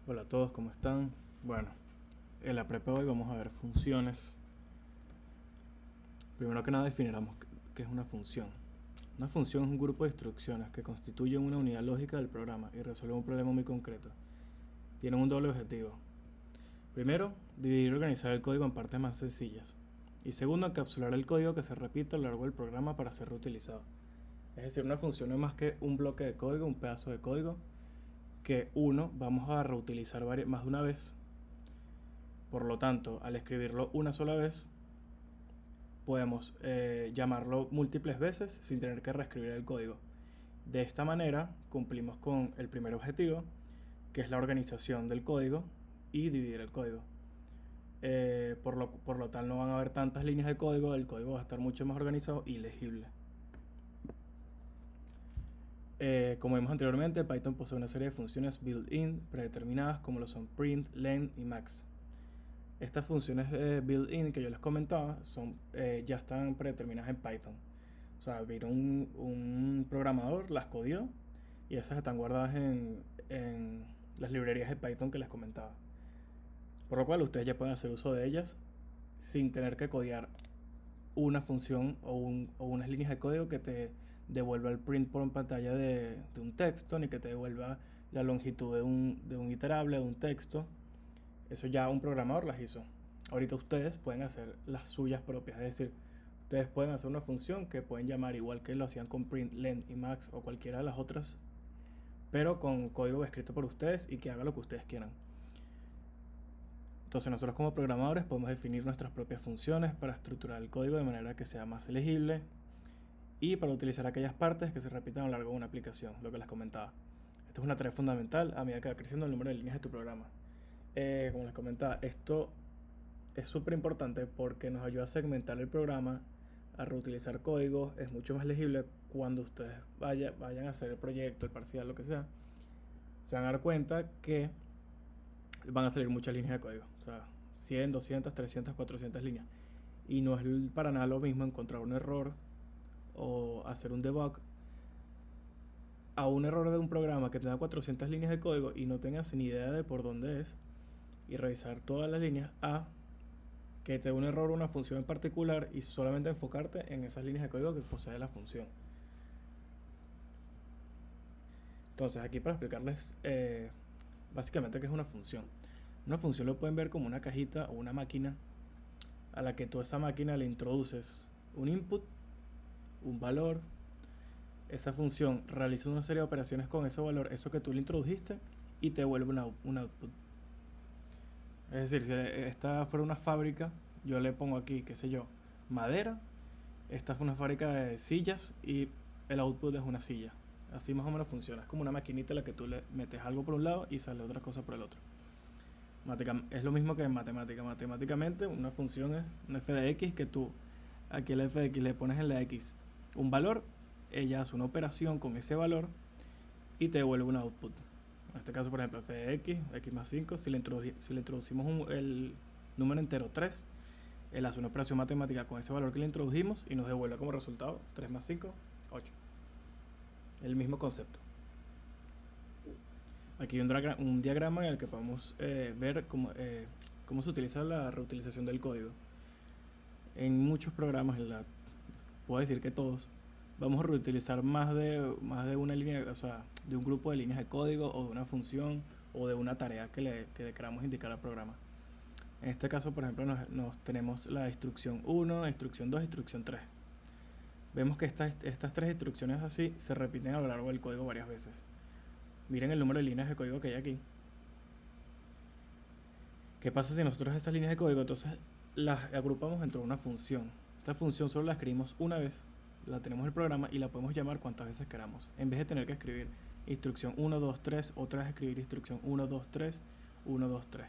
Hola a todos, ¿cómo están? Bueno, en la prepa hoy vamos a ver funciones. Primero que nada definiremos qué es una función. Una función es un grupo de instrucciones que constituyen una unidad lógica del programa y resuelven un problema muy concreto. Tienen un doble objetivo. Primero, dividir y organizar el código en partes más sencillas. Y segundo, encapsular el código que se repite a lo largo del programa para ser reutilizado. Es decir, una función no es más que un bloque de código, un pedazo de código, que vamos a reutilizar más de una vez. Por lo tanto, al escribirlo una sola vez, podemos llamarlo múltiples veces sin tener que reescribir el código. De esta manera cumplimos con el primer objetivo, que es la organización del código y dividir el código. Por lo tal no van a haber tantas líneas de código, el código va a estar mucho más organizado y legible. Como vimos anteriormente, Python posee una serie de funciones built-in predeterminadas como lo son print, len y max. Estas funciones built-in que yo les comentaba ya están predeterminadas en Python. O sea, vino un programador, las codió y esas están guardadas en las librerías de Python que les comentaba. Por lo cual ustedes ya pueden hacer uso de ellas sin tener que codear una función o unas líneas de código que te devuelva el print por pantalla de un texto, ni que te devuelva la longitud de un iterable, de un texto. Eso ya un programador las hizo. Ahorita ustedes pueden hacer las suyas propias, es decir, ustedes pueden hacer una función que pueden llamar igual que lo hacían con print, len y max o cualquiera de las otras, pero con código escrito por ustedes y que haga lo que ustedes quieran. Entonces nosotros como programadores podemos definir nuestras propias funciones para estructurar el código de manera que sea más legible y para utilizar aquellas partes que se repitan a lo largo de una aplicación, lo que les comentaba. Esto es una tarea fundamental a medida que va creciendo el número de líneas de tu programa. Como les comentaba, esto es súper importante porque nos ayuda a segmentar el programa, a reutilizar códigos, es mucho más legible cuando ustedes vayan a hacer el proyecto, el parcial, lo que sea. Se van a dar cuenta que van a salir muchas líneas de código, o sea, 100, 200, 300, 400 líneas. Y no es para nada lo mismo encontrar un error o hacer un debug a un error de un programa que tenga 400 líneas de código y no tengas ni idea de por dónde es y revisar todas las líneas a que te dé un error una función en particular y solamente enfocarte en esas líneas de código que posee la función. Entonces aquí para explicarles básicamente qué es una función. Una función lo pueden ver como una cajita o una máquina a la que tú a esa máquina le introduces un input, un valor. Esa función realiza una serie de operaciones con ese valor, eso que tú le introdujiste, y te devuelve un output. Es decir, si esta fuera una fábrica, yo le pongo aquí, qué sé yo, madera. Esta fue una fábrica de sillas y el output es una silla. Así más o menos funciona. Es como una maquinita en la que tú le metes algo por un lado y sale otra cosa por el otro. Es lo mismo que en matemática. Matemáticamente una función es un f de x que tú aquí el f de x le pones en la x un valor, ella hace una operación con ese valor y te devuelve un output. En este caso, por ejemplo, f de x más 5, si le introducimos el número entero 3, él hace una operación matemática con ese valor que le introdujimos y nos devuelve como resultado 3 más 5, 8. El mismo concepto. Aquí hay un diagrama en el que podemos ver cómo se utiliza la reutilización del código. En muchos programas, puedo decir que todos, vamos a reutilizar más de una línea, o sea, de un grupo de líneas de código o de una función o de una tarea que le queramos indicar al programa. En este caso, por ejemplo, nos tenemos la instrucción 1, instrucción 2, instrucción 3. Vemos que estas tres instrucciones así se repiten a lo largo del código varias veces. Miren el número de líneas de código que hay aquí. ¿Qué pasa si nosotros esas líneas de código entonces las agrupamos dentro de una función? Esta función solo la escribimos una vez, la tenemos en el programa y la podemos llamar cuantas veces queramos. En vez de tener que escribir instrucción 1, 2, 3, otra vez escribir instrucción 1, 2, 3, 1, 2, 3.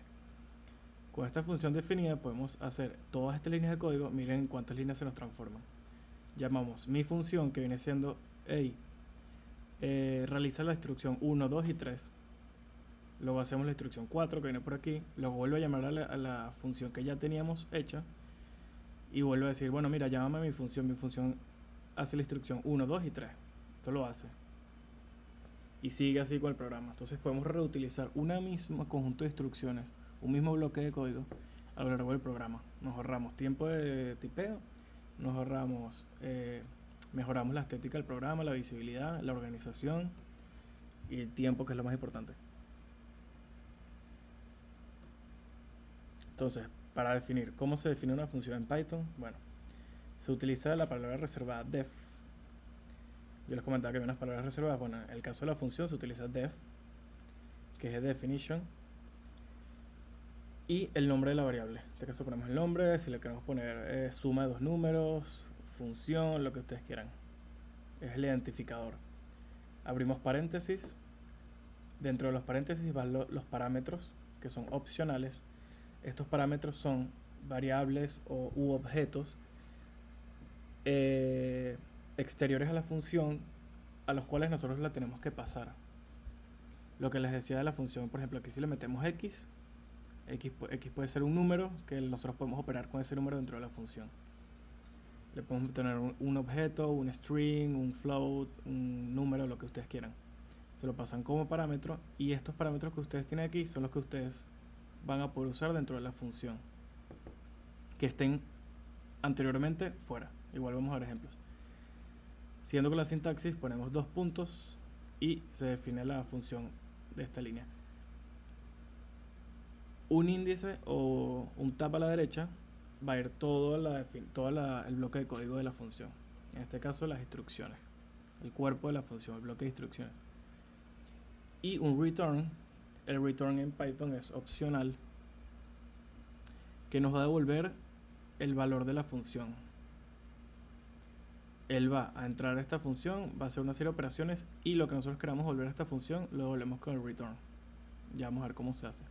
Con esta función definida podemos hacer todas estas líneas de código. Miren cuántas líneas se nos transforman. Llamamos mi función, que viene siendo hey, realiza la instrucción 1, 2 y 3. Luego hacemos la instrucción 4 que viene por aquí. Luego vuelve a llamar a la función que ya teníamos hecha. Y vuelve a decir, bueno, mira, llámame a mi función. Mi función hace la instrucción 1, 2 y 3. Esto lo hace. y sigue así con el programa. Entonces podemos reutilizar una misma conjunto de instrucciones, un mismo bloque de código a lo largo del programa. Nos ahorramos tiempo de tipeo, nos ahorramos, mejoramos la estética del programa, la visibilidad, la organización y el tiempo, que es lo más importante. Entonces, para definir cómo se define una función en Python, bueno, se utiliza la palabra reservada def. Yo les comentaba que había unas palabras reservadas. Bueno, en el caso de la función se utiliza def, que es definition, y el nombre de la variable. En este caso ponemos el nombre, si le queremos poner suma de dos números, función, lo que ustedes quieran. Es el identificador. Abrimos paréntesis. Dentro de los paréntesis van los parámetros, que son opcionales. Estos parámetros son variables u objetos exteriores a la función, a los cuales nosotros la tenemos que pasar. Lo que les decía de la función, por ejemplo, aquí si le metemos x puede ser un número que nosotros podemos operar con ese número dentro de la función. Le podemos tener un objeto, un string, un float, un número, lo que ustedes quieran. Se lo pasan como parámetro, y estos parámetros que ustedes tienen aquí son los que ustedes van a poder usar dentro de la función, que estén anteriormente fuera. Igual vamos a ver ejemplos. Siguiendo con la sintaxis, ponemos dos puntos y se define la función de esta línea. Un índice o un tab a la derecha va a ir todo el bloque de código de la función. En este caso, las instrucciones, el cuerpo de la función, el bloque de instrucciones. Y un return, el return en Python es opcional, que nos va a devolver el valor de la función. Él va a entrar a esta función, va a hacer una serie de operaciones, y lo que nosotros queramos volver a esta función lo volvemos con el return. Ya vamos a ver cómo se hace.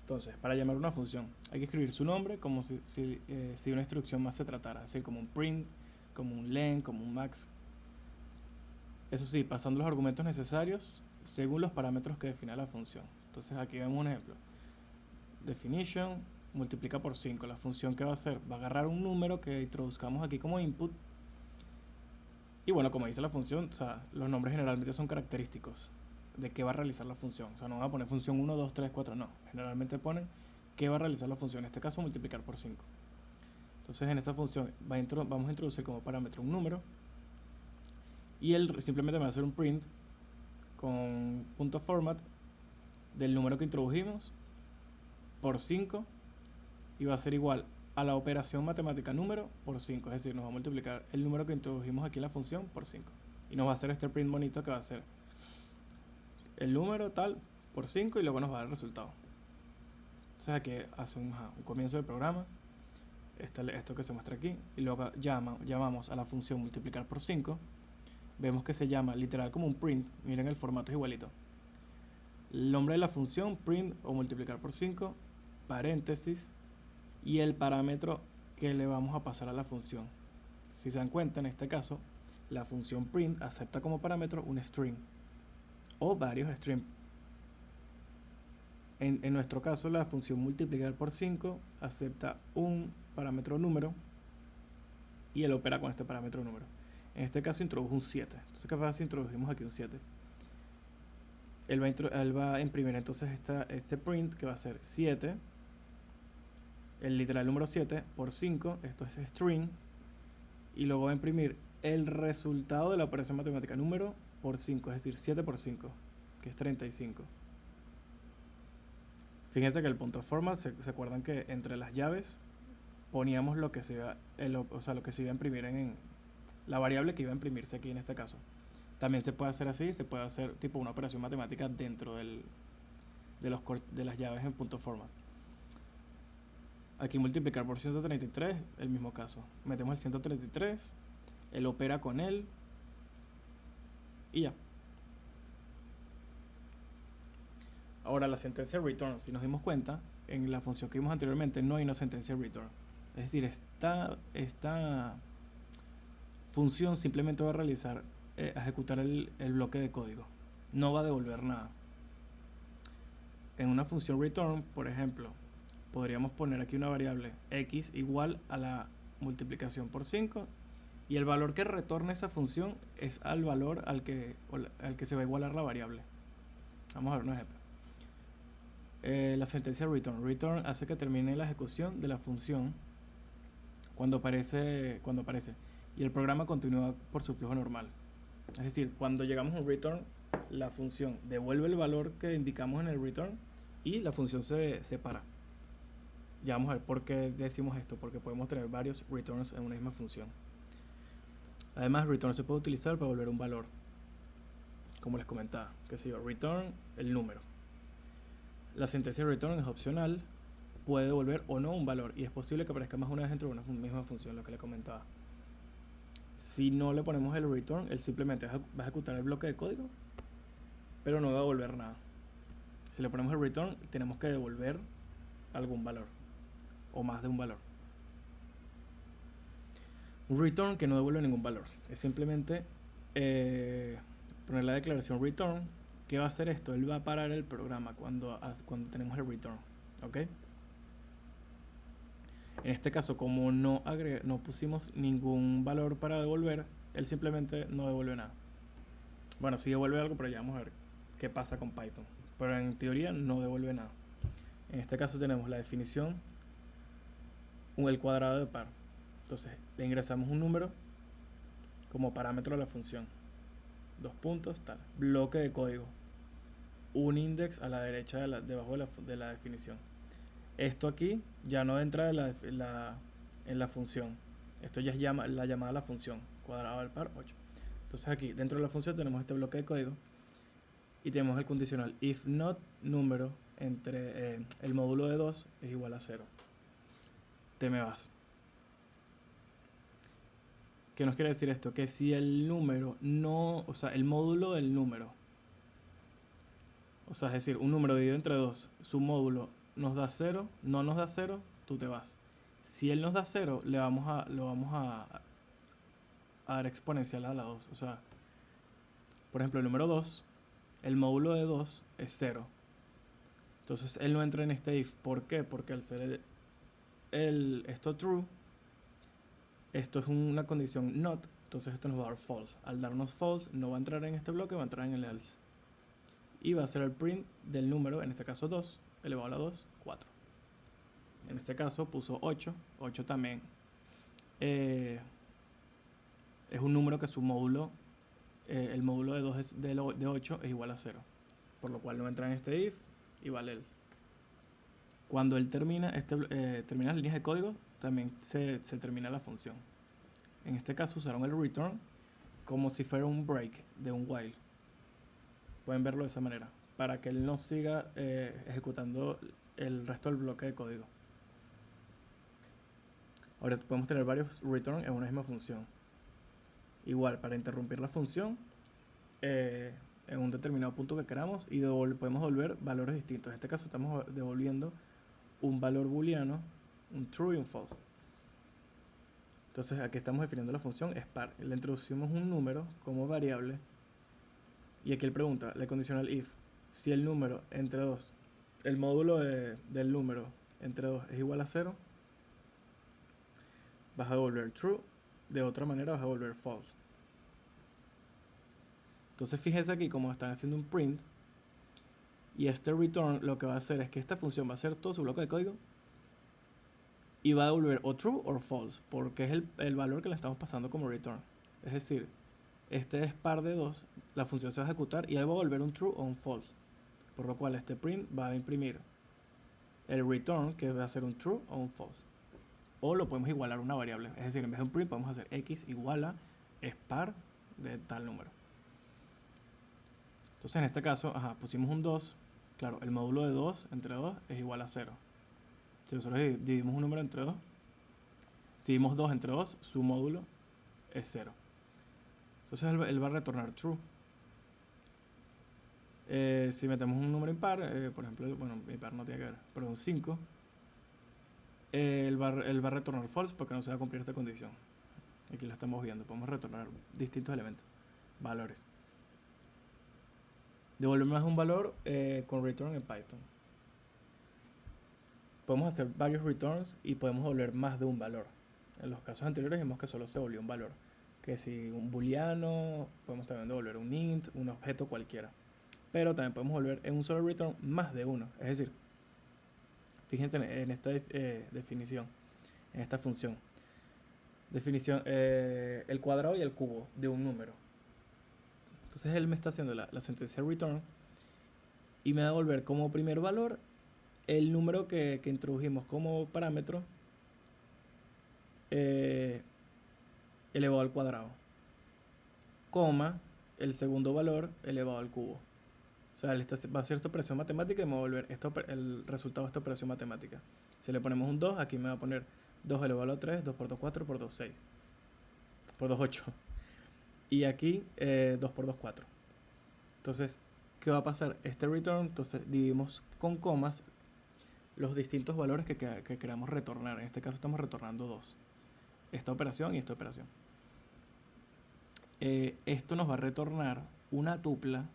Entonces, para llamar una función hay que escribir su nombre como si una instrucción más se tratara, así como un print, como un len, como un max. Eso sí, pasando los argumentos necesarios según los parámetros que define la función. Entonces aquí vemos un ejemplo. Definition multiplica por 5. La función que va a hacer va a agarrar un número que introduzcamos aquí como input. Y bueno, como dice la función, o sea, los nombres generalmente son característicos de qué va a realizar la función. O sea, no van a poner función 1, 2, 3, 4, no. Generalmente ponen qué va a realizar la función. En este caso, multiplicar por 5. Entonces, en esta función vamos a introducir como parámetro un número, y él simplemente va a hacer un print con .format del número que introdujimos por 5, y va a ser igual a la operación matemática número por 5. Es decir, nos va a multiplicar el número que introdujimos aquí en la función por 5. Y nos va a hacer este print bonito que va a ser el número tal por 5, y luego nos va a dar el resultado. Entonces aquí hace un comienzo del programa, esto que se muestra aquí, y luego llamamos a la función multiplicar por 5. Vemos que se llama literal como un print. Miren, el formato es igualito. El nombre de la función, print o multiplicar por 5, paréntesis, y el parámetro que le vamos a pasar a la función. Si se dan cuenta, en este caso, la función print acepta como parámetro un string o varios strings. En nuestro caso, la función multiplicar por 5 acepta un parámetro número, y él opera con este parámetro número. En este caso introdujo un 7. Entonces, ¿qué pasa si introdujimos aquí un 7? Él va a imprimir entonces este print, que va a ser 7, el literal número 7 por 5, esto es string, y luego va a imprimir el resultado de la operación matemática número por 5, es decir, 7 por 5, que es 35. Fíjense que el .format, se acuerdan que entre las llaves poníamos lo que se iba, lo que se iba a imprimir en la variable que iba a imprimirse aquí en este caso. También se puede hacer así, se puede hacer tipo una operación matemática dentro de las llaves en .format. Aquí multiplicar por 133, el mismo caso. Metemos el 133, él opera con él, y ya. Ahora, la sentencia return, si nos dimos cuenta, en la función que vimos anteriormente no hay una sentencia return. Es decir, esta función simplemente va a ejecutar el bloque de código. No va a devolver nada. En una función return, por ejemplo, podríamos poner aquí una variable x igual a la multiplicación por 5 Y el valor que retorna esa función es al valor al que se va a igualar la variable. Vamos a ver un ejemplo. La sentencia return. Return hace que termine la ejecución de la función cuando aparece. Y el programa continúa por su flujo normal. Es decir, cuando llegamos a un return, la función devuelve el valor que indicamos en el return y la función se para. Ya vamos a ver por qué decimos esto, porque podemos tener varios returns en una misma función. Además, return se puede utilizar para devolver un valor, como les comentaba, que se llama return el número. La sentencia return es opcional, puede devolver o no un valor, y es posible que aparezca más una vez dentro de una misma función, lo que les comentaba. Si no le ponemos el return, él simplemente va a ejecutar el bloque de código, pero no va a devolver nada. Si le ponemos el return, tenemos que devolver algún valor, o más de un valor. Un return que no devuelve ningún valor, es simplemente poner la declaración return. ¿Qué va a hacer esto? Él va a parar el programa cuando tenemos el return, ¿ok? En este caso, como no pusimos ningún valor para devolver, él simplemente no devuelve nada. Bueno, sí devuelve algo, pero ya vamos a ver qué pasa con Python. Pero en teoría no devuelve nada. En este caso tenemos la definición, el cuadrado de par. Entonces le ingresamos un número como parámetro a la función. 2 puntos, tal. Bloque de código. Un index a la derecha debajo de la definición. Esto aquí ya no entra en la función. Esto ya es la llamada a la función. Cuadrado del par 8. Entonces aquí dentro de la función tenemos este bloque de código. Y tenemos el condicional if not número entre el módulo de 2 es igual a 0. Te me vas. ¿Qué nos quiere decir esto? Que si el número no, o sea, el módulo del número, o sea, es decir, un número dividido entre 2, su módulo nos da 0, no nos da 0, tú te vas. Si él nos da 0, lo vamos a dar exponencial a la 2. O sea, por ejemplo, el número 2, el módulo de 2 es 0. Entonces él no entra en este if. ¿Por qué? Porque al ser esto true, esto es una condición not, entonces esto nos va a dar false. Al darnos false, no va a entrar en este bloque, va a entrar en el else. Y va a ser el print del número, en este caso 2, elevado a la 2, 4. En este caso puso 8, 8 también es un número que su módulo, el módulo de 2 de 8 es igual a 0. Por lo cual no entra en este if y va al else. Cuando él termina las líneas de código, también se termina la función. En este caso usaron el return como si fuera un break de un while. Pueden verlo de esa manera, para que él no siga ejecutando el resto del bloque de código. Ahora podemos tener varios return en una misma función. Igual, para interrumpir la función en un determinado punto que queramos, y podemos devolver valores distintos. En este caso estamos devolviendo un valor booleano, un true y un false. Entonces aquí estamos definiendo la función spar. Le introducimos un número como variable. Y aquí él pregunta, la condicional if, si el número entre 2, el módulo del número entre 2 es igual a 0, vas a devolver true, de otra manera vas a devolver false. Entonces fíjense aquí como están haciendo un print, y este return lo que va a hacer es que esta función va a hacer todo su bloque de código y va a devolver o true o false, porque es el valor que le estamos pasando como return. Es decir, este es par de 2, la función se va a ejecutar y él va a volver un true o un false, por lo cual este print va a imprimir el return, que va a ser un true o un false. O lo podemos igualar a una variable, es decir, en vez de un print podemos hacer x igual a es par de tal número. Entonces en este caso, pusimos un 2, claro, el módulo de 2 entre 2 es igual a 0. Si nosotros dividimos un número entre 2, si dividimos 2 entre 2, su módulo es 0. Entonces él va a retornar true. Si metemos un número impar, por ejemplo, bueno, impar no tiene que ver, pero un 5, él va a retornar false porque no se va a cumplir esta condición. Aquí lo estamos viendo, podemos retornar distintos elementos, valores. Devolvemos un valor con return en Python. Podemos hacer varios returns y podemos devolver más de un valor. En los casos anteriores vimos que solo se devolvió un valor. que si un booleano, podemos también devolver un int, un objeto cualquiera. Pero también podemos devolver en un solo return más de uno. Es decir, fíjense en esta definición, en esta función. Definición, el cuadrado y el cubo de un número. Entonces él me está haciendo la sentencia return y me va a devolver como primer valor el número que introdujimos como parámetro elevado al cuadrado, coma el segundo valor elevado al cubo. O sea, él va a hacer esta operación matemática y me va a devolver el resultado de esta operación matemática. Si le ponemos un 2, aquí me va a poner 2 elevado a 3, 2 por 2, 4, por 2, 6, por 2, 8. Y aquí 2 por 2, 4. Entonces, ¿qué va a pasar? Este return, entonces dividimos con comas los distintos valores que queramos retornar. En este caso estamos retornando 2. Esta operación y esta operación. Esto nos va a retornar una tupla,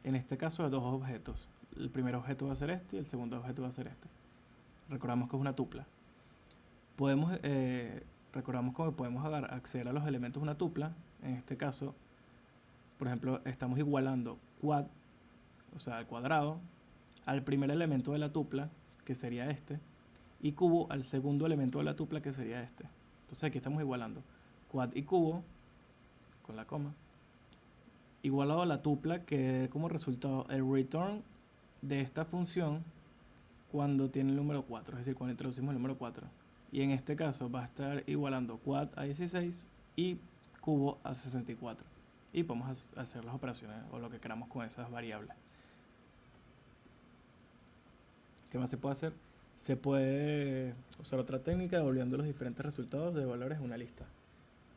en este caso de dos objetos. El primer objeto va a ser este y el segundo objeto va a ser este. Recordamos que es una tupla. Recordamos que podemos acceder a los elementos de una tupla. En este caso, por ejemplo, estamos igualando quad, o sea, al cuadrado, al primer elemento de la tupla, que sería este, y cubo al segundo elemento de la tupla, que sería este. Entonces aquí estamos igualando quad y cubo, con la coma, igualado a la tupla, que como resultado el return de esta función cuando tiene el número 4, es decir, cuando introducimos el número 4. Y en este caso va a estar igualando quad a 16 y cubo a 64. Y podemos hacer las operaciones o lo que queramos con esas variables. ¿Qué más se puede hacer? Se puede usar otra técnica devolviendo los diferentes resultados de valores en una lista.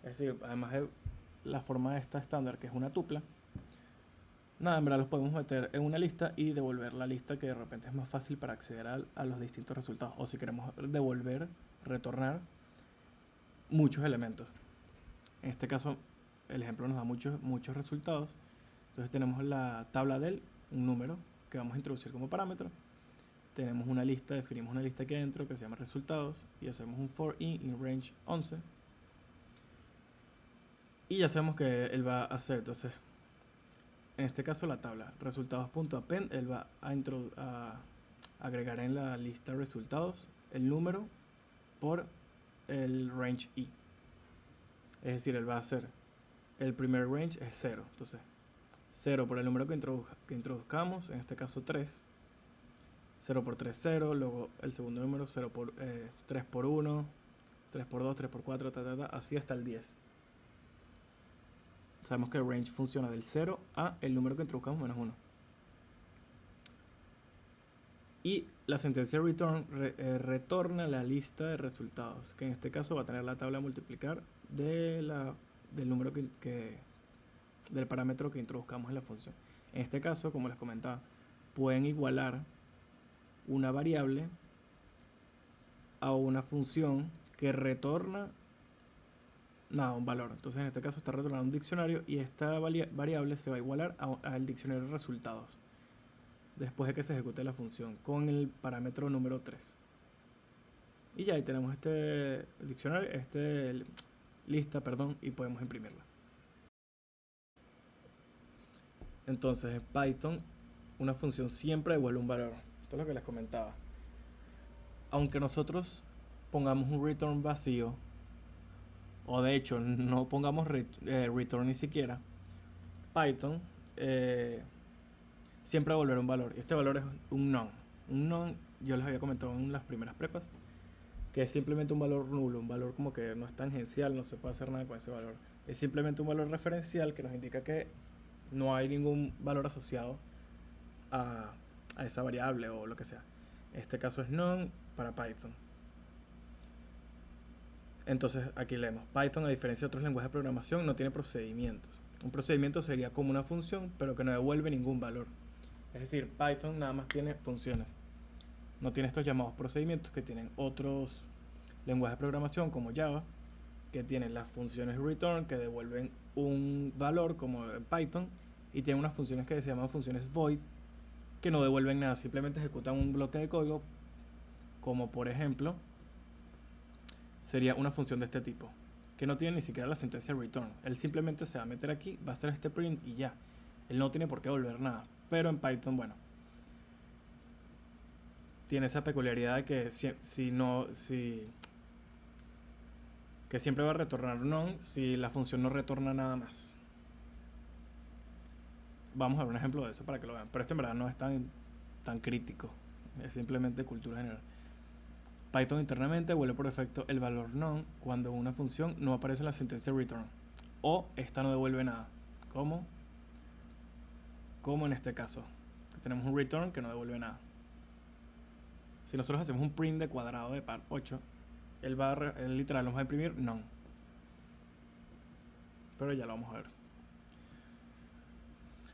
Es decir, además de la forma esta estándar, que es una tupla, nada, en verdad los podemos meter en una lista y devolver la lista, que de repente es más fácil para acceder a los distintos resultados. O si queremos devolver, retornar muchos elementos. En este caso, el ejemplo nos da muchos resultados. Entonces tenemos la tabla del, un número que vamos a introducir como parámetro. Tenemos una lista, definimos una lista aquí adentro que se llama resultados y hacemos un for in range 11. Y ya sabemos que él va a hacer, entonces, en este caso la tabla resultados.append, él va a agregar en la lista resultados el número por el range i. Es decir, él va a hacer el primer range es 0, entonces 0 por el número que introduzcamos, en este caso 3. 0 por 3, 0, luego el segundo número 3 por 1, 3 por 2, 3 por 4, así hasta el 10. Sabemos que el range funciona del 0 a el número que introduzcamos menos 1. Y la sentencia return retorna la lista de resultados, que en este caso va a tener la tabla a multiplicar del número del parámetro que introduzcamos en la función. En este caso, como les comentaba, pueden igualar una variable a una función que retorna un valor. Entonces en este caso está retornando un diccionario y esta variable se va a igualar al diccionario de resultados después de que se ejecute la función con el parámetro número 3. Y ya ahí tenemos este diccionario, lista, y podemos imprimirla. Entonces en Python una función siempre devuelve un valor. Esto es lo que les comentaba. Aunque nosotros pongamos un return vacío, o de hecho no pongamos return ni siquiera, Python siempre va a devolver un valor. Y este valor es un none. Un none, yo les había comentado en las primeras prepas, que es simplemente un valor nulo, un valor como que no es tangencial, no se puede hacer nada con ese valor. Es simplemente un valor referencial que nos indica que no hay ningún valor asociado a esa variable o lo que sea. Este caso es none para Python. Entonces aquí leemos, Python, a diferencia de otros lenguajes de programación, no tiene procedimientos. Un procedimiento sería como una función, pero que no devuelve ningún valor. Es decir, Python nada más tiene funciones. No tiene estos llamados procedimientos que tienen otros lenguajes de programación como Java, que tienen las funciones return que devuelven un valor como en Python, y tienen unas funciones que se llaman funciones void que no devuelven nada, simplemente ejecutan un bloque de código, como por ejemplo sería una función de este tipo, que no tiene ni siquiera la sentencia return. Él simplemente se va a meter aquí, va a hacer este print y ya. Él no tiene por qué volver nada. Pero en Python, bueno, tiene esa peculiaridad de que que siempre va a retornar none si la función no retorna nada más. Vamos a ver un ejemplo de eso para que lo vean. Pero esto en verdad no es tan crítico. Es simplemente cultura general. Python internamente vuelve por defecto el valor none cuando una función no aparece en la sentencia return. O esta no devuelve nada. ¿Cómo? Como en este caso. Tenemos un return que no devuelve nada. Si nosotros hacemos un print de cuadrado de par 8, él literal nos va a imprimir none. Pero ya lo vamos a ver.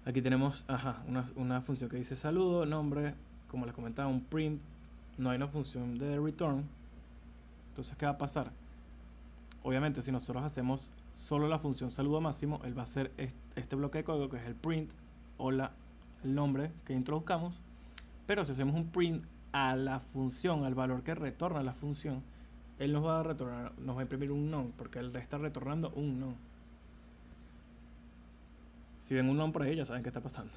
Aquí tenemos una función que dice saludo, nombre, como les comentaba, un print. No hay una función de return. Entonces, ¿qué va a pasar? Obviamente, si nosotros hacemos solo la función saludo máximo, él va a hacer este bloque de código que es el print o el nombre que introduzcamos. Pero si hacemos un print a la función, al valor que retorna la función, él nos va a imprimir un none, porque él está retornando un none. Si ven un none por ahí, ya saben qué está pasando.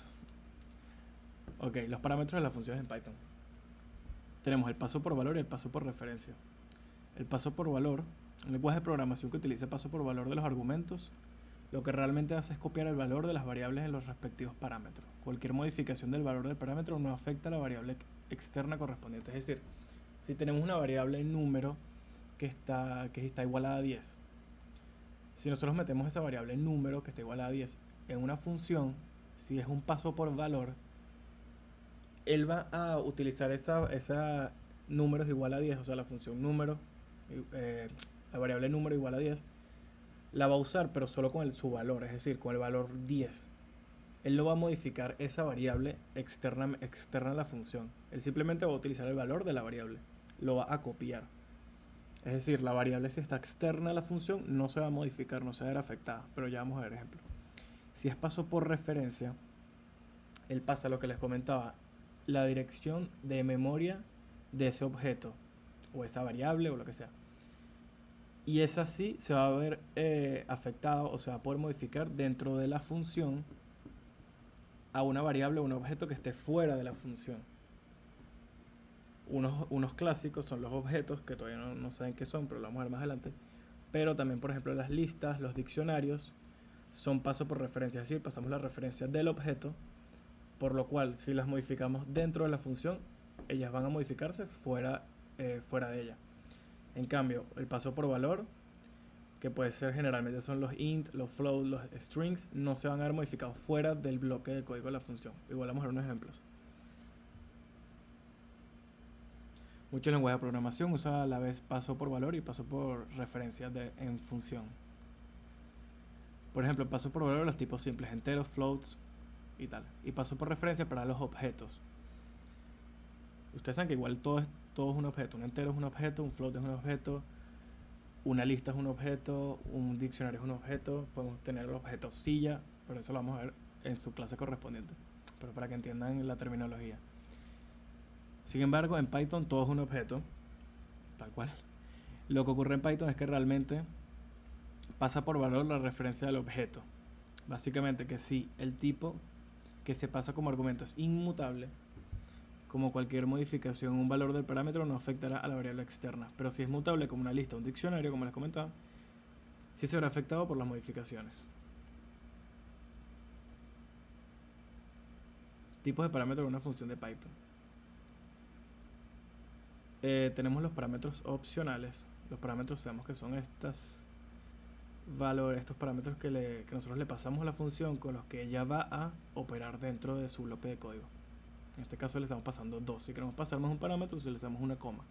Ok, los parámetros de las funciones en Python. Tenemos el paso por valor y el paso por referencia. El paso por valor, un lenguaje de programación que utiliza paso por valor de los argumentos, lo que realmente hace es copiar el valor de las variables en los respectivos parámetros. Cualquier modificación del valor del parámetro no afecta a la variable externa correspondiente. Es decir, si tenemos una variable número que está igualada a 10, si nosotros metemos esa variable número que está igualada a 10 en una función, si es un paso por valor, él va a utilizar esa número es igual a 10, o sea, la función número, la variable número igual a 10, la va a usar, pero solo con su valor, es decir, con el valor 10. Él no va a modificar esa variable externa a la función. Él simplemente va a utilizar el valor de la variable. Lo va a copiar. Es decir, la variable, si está externa a la función, no se va a modificar, no se va a ver afectada. Pero ya vamos a ver ejemplo. Si es paso por referencia, él pasa lo que les comentaba, la dirección de memoria de ese objeto, o esa variable, o lo que sea. Y esa sí se va a ver afectado, o se va a poder modificar dentro de la función a una variable o un objeto que esté fuera de la función. Unos clásicos son los objetos, que todavía no saben qué son, pero lo vamos a ver más adelante. Pero también, por ejemplo, las listas, los diccionarios, son paso por referencia, es decir, pasamos la referencia del objeto, por lo cual si las modificamos dentro de la función, ellas van a modificarse fuera de ella. En cambio, el paso por valor, que puede ser generalmente son los int, los float, los strings, no se van a ver modificados fuera del bloque de código de la función. Igual vamos a ver unos ejemplos. Muchos lenguajes de programación usan a la vez paso por valor y paso por referencia en función. Por ejemplo, paso por valor los tipos simples, enteros, floats y tal. Y paso por referencia para los objetos. Ustedes saben que igual todo es un objeto. Un entero es un objeto, un float es un objeto, una lista es un objeto, un diccionario es un objeto. Podemos tener el objeto silla, pero eso lo vamos a ver en su clase correspondiente. Pero para que entiendan la terminología. Sin embargo, en Python todo es un objeto, tal cual. Lo que ocurre en Python es que realmente pasa por valor la referencia del objeto. Básicamente que si el tipo que se pasa como argumento es inmutable, como cualquier modificación, un valor del parámetro no afectará a la variable externa. Pero si es mutable como una lista o un diccionario, como les comentaba, sí se verá afectado por las modificaciones. Tipos de parámetros de una función de Python. Tenemos los parámetros opcionales. Los parámetros sabemos que son estos parámetros que nosotros le pasamos a la función con los que ella va a operar dentro de su bloque de código. En este caso le estamos pasando 2. Si queremos pasarnos un parámetro, utilizamos una coma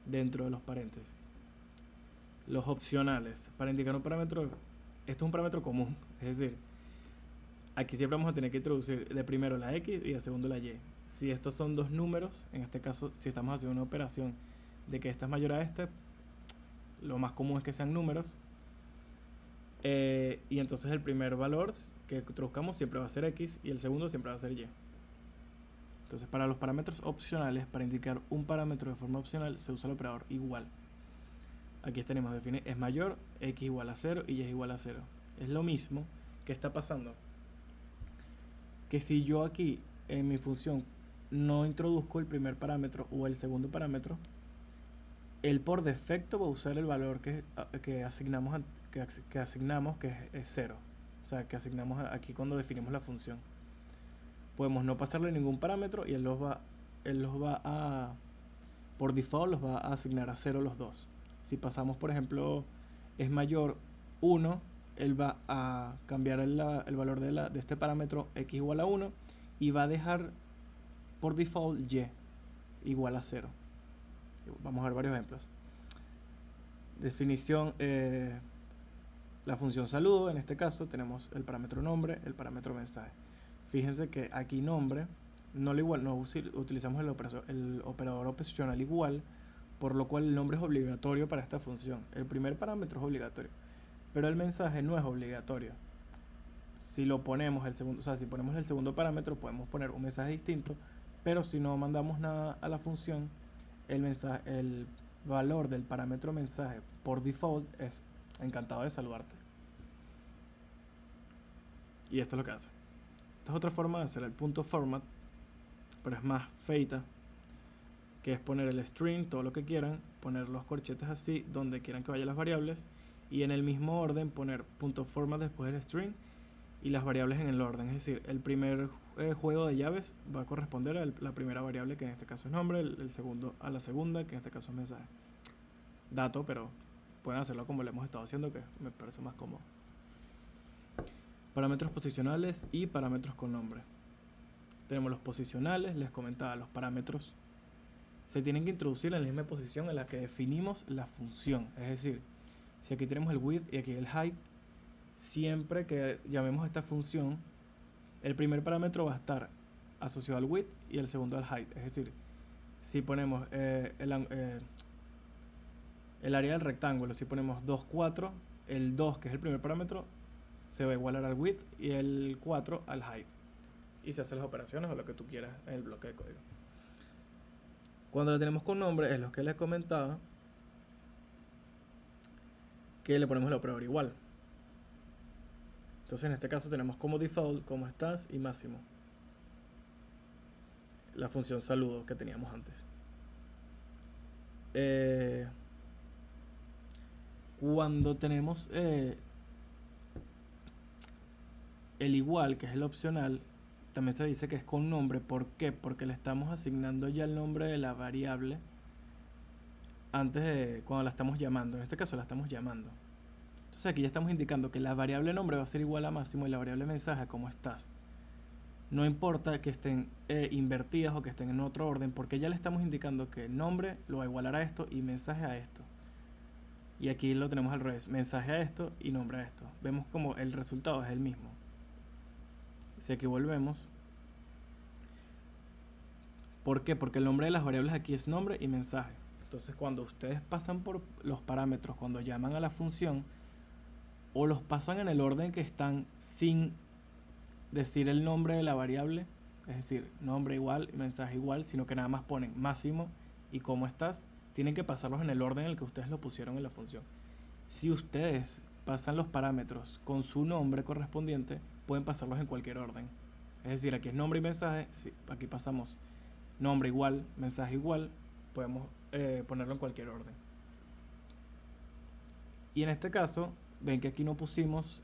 dentro de los paréntesis. Los opcionales. Para indicar un parámetro, esto es un parámetro común. Es decir, aquí siempre vamos a tener que introducir de primero la X y de segundo la Y. Si estos son dos números, en este caso, si estamos haciendo una operación de que esta es mayor a este, lo más común es que sean números. Y entonces el primer valor que introduzcamos siempre va a ser X y el segundo siempre va a ser Y. Entonces, para los parámetros opcionales, para indicar un parámetro de forma opcional, se usa el operador igual. Aquí tenemos define es mayor, x igual a 0 y y es igual a 0. Es lo mismo que está pasando. Que si yo aquí en mi función no introduzco el primer parámetro o el segundo parámetro, él por defecto va a usar el valor que asignamos, que es 0. O sea, que asignamos aquí cuando definimos la función. Podemos no pasarle ningún parámetro y él los va a, por default, los va a asignar a 0 los dos. Si pasamos, por ejemplo, es mayor 1, él va a cambiar el valor de este parámetro x igual a 1 y va a dejar por default y igual a 0. Vamos a ver varios ejemplos. Definición, la función saludo, en este caso tenemos el parámetro nombre, el parámetro mensaje. Fíjense que aquí nombre no utilizamos el operador opcional igual, por lo cual el nombre es obligatorio para esta función. El primer parámetro es obligatorio, pero el mensaje no es obligatorio. Si lo ponemos si ponemos el segundo parámetro, podemos poner un mensaje distinto, pero si no mandamos nada a la función, el valor del parámetro mensaje por default es encantado de saludarte. Y esto es lo que hace. Esta es otra forma de hacer el punto format, pero es más feita, que es poner el string, todo lo que quieran, poner los corchetes así donde quieran que vayan las variables, y en el mismo orden poner punto format después del string y las variables en el orden. Es decir, el primer juego de llaves va a corresponder a la primera variable, que en este caso es nombre, el segundo a la segunda, que en este caso es mensaje. Dato, pero pueden hacerlo como lo hemos estado haciendo, que me parece más cómodo. Parámetros posicionales y parámetros con nombre. Tenemos los posicionales, les comentaba, los parámetros se tienen que introducir en la misma posición en la que definimos la función. Es decir, si aquí tenemos el width y aquí el height, siempre que llamemos a esta función, el primer parámetro va a estar asociado al width y el segundo al height. Es decir, si ponemos el área del rectángulo, si ponemos 2, 4, el 2, que es el primer parámetro, se va a igualar al width y el 4 al height. Y se hacen las operaciones o lo que tú quieras en el bloque de código. Cuando lo tenemos con nombre, es lo que les comentaba, que le ponemos el operador igual. Entonces en este caso tenemos como default, cómo estás y máximo. La función saludo que teníamos antes. Cuando tenemos el igual, que es el opcional, también se dice que es con nombre. ¿Por qué? Porque le estamos asignando ya el nombre de la variable antes de cuando la estamos llamando. En este caso la estamos llamando. Entonces aquí ya estamos indicando que la variable nombre va a ser igual a máximo y la variable mensaje a cómo estás. No importa que estén invertidas o que estén en otro orden, porque ya le estamos indicando que nombre lo va a igualar a esto y mensaje a esto. Y aquí lo tenemos al revés, mensaje a esto y nombre a esto. Vemos como el resultado es el mismo. Si aquí volvemos. ¿Por qué? Porque el nombre de las variables aquí es nombre y mensaje. Entonces cuando ustedes pasan por los parámetros, cuando llaman a la función, o los pasan en el orden que están sin decir el nombre de la variable, es decir, nombre igual y mensaje igual, sino que nada más ponen máximo y cómo estás, tienen que pasarlos en el orden en el que ustedes lo pusieron en la función. Si ustedes pasan los parámetros con su nombre correspondiente, pueden pasarlos en cualquier orden. Es decir, aquí es nombre y mensaje, sí, aquí pasamos nombre igual, mensaje igual, podemos ponerlo en cualquier orden. Y en este caso, ven que aquí no pusimos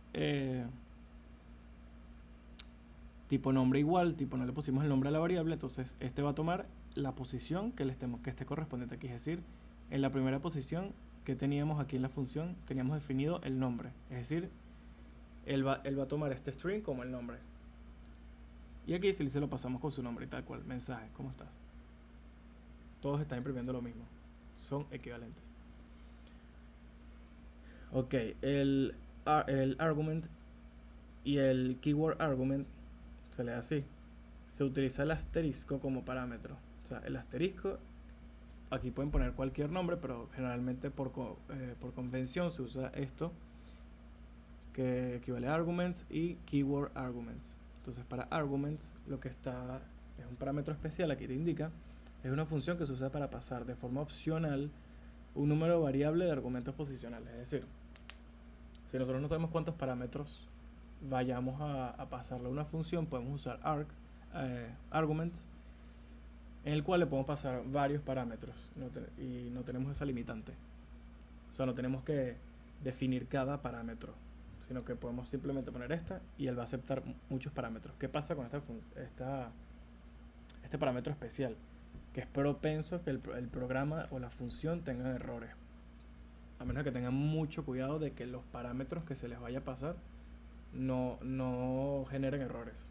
tipo nombre igual, tipo no le pusimos el nombre a la variable, entonces este va a tomar la posición que esté correspondiente aquí. Es decir, en la primera posición que teníamos aquí en la función, teníamos definido el nombre. Es decir, él va a tomar este string como el nombre. Y aquí si se lo pasamos con su nombre y tal cual, mensaje, ¿cómo estás? Todos están imprimiendo lo mismo, son equivalentes. Ok, el argument y el keyword argument se lee así. Se utiliza el asterisco como parámetro. O sea, el asterisco, aquí pueden poner cualquier nombre, pero generalmente por convención se usa esto, que equivale a arguments y keyword arguments. Entonces para arguments lo que está es un parámetro especial, aquí te indica, es una función que se usa para pasar de forma opcional un número variable de argumentos posicionales. Es decir, si nosotros no sabemos cuántos parámetros vayamos a pasarle a una función, podemos usar arguments, en el cual le podemos pasar varios parámetros y no tenemos esa limitante. O sea, no tenemos que definir cada parámetro, sino que podemos simplemente poner esta y él va a aceptar muchos parámetros. ¿Qué pasa con este parámetro especial? Que es propenso que el programa o la función tengan errores, a menos que tengan mucho cuidado de que los parámetros que se les vaya a pasar no generen errores.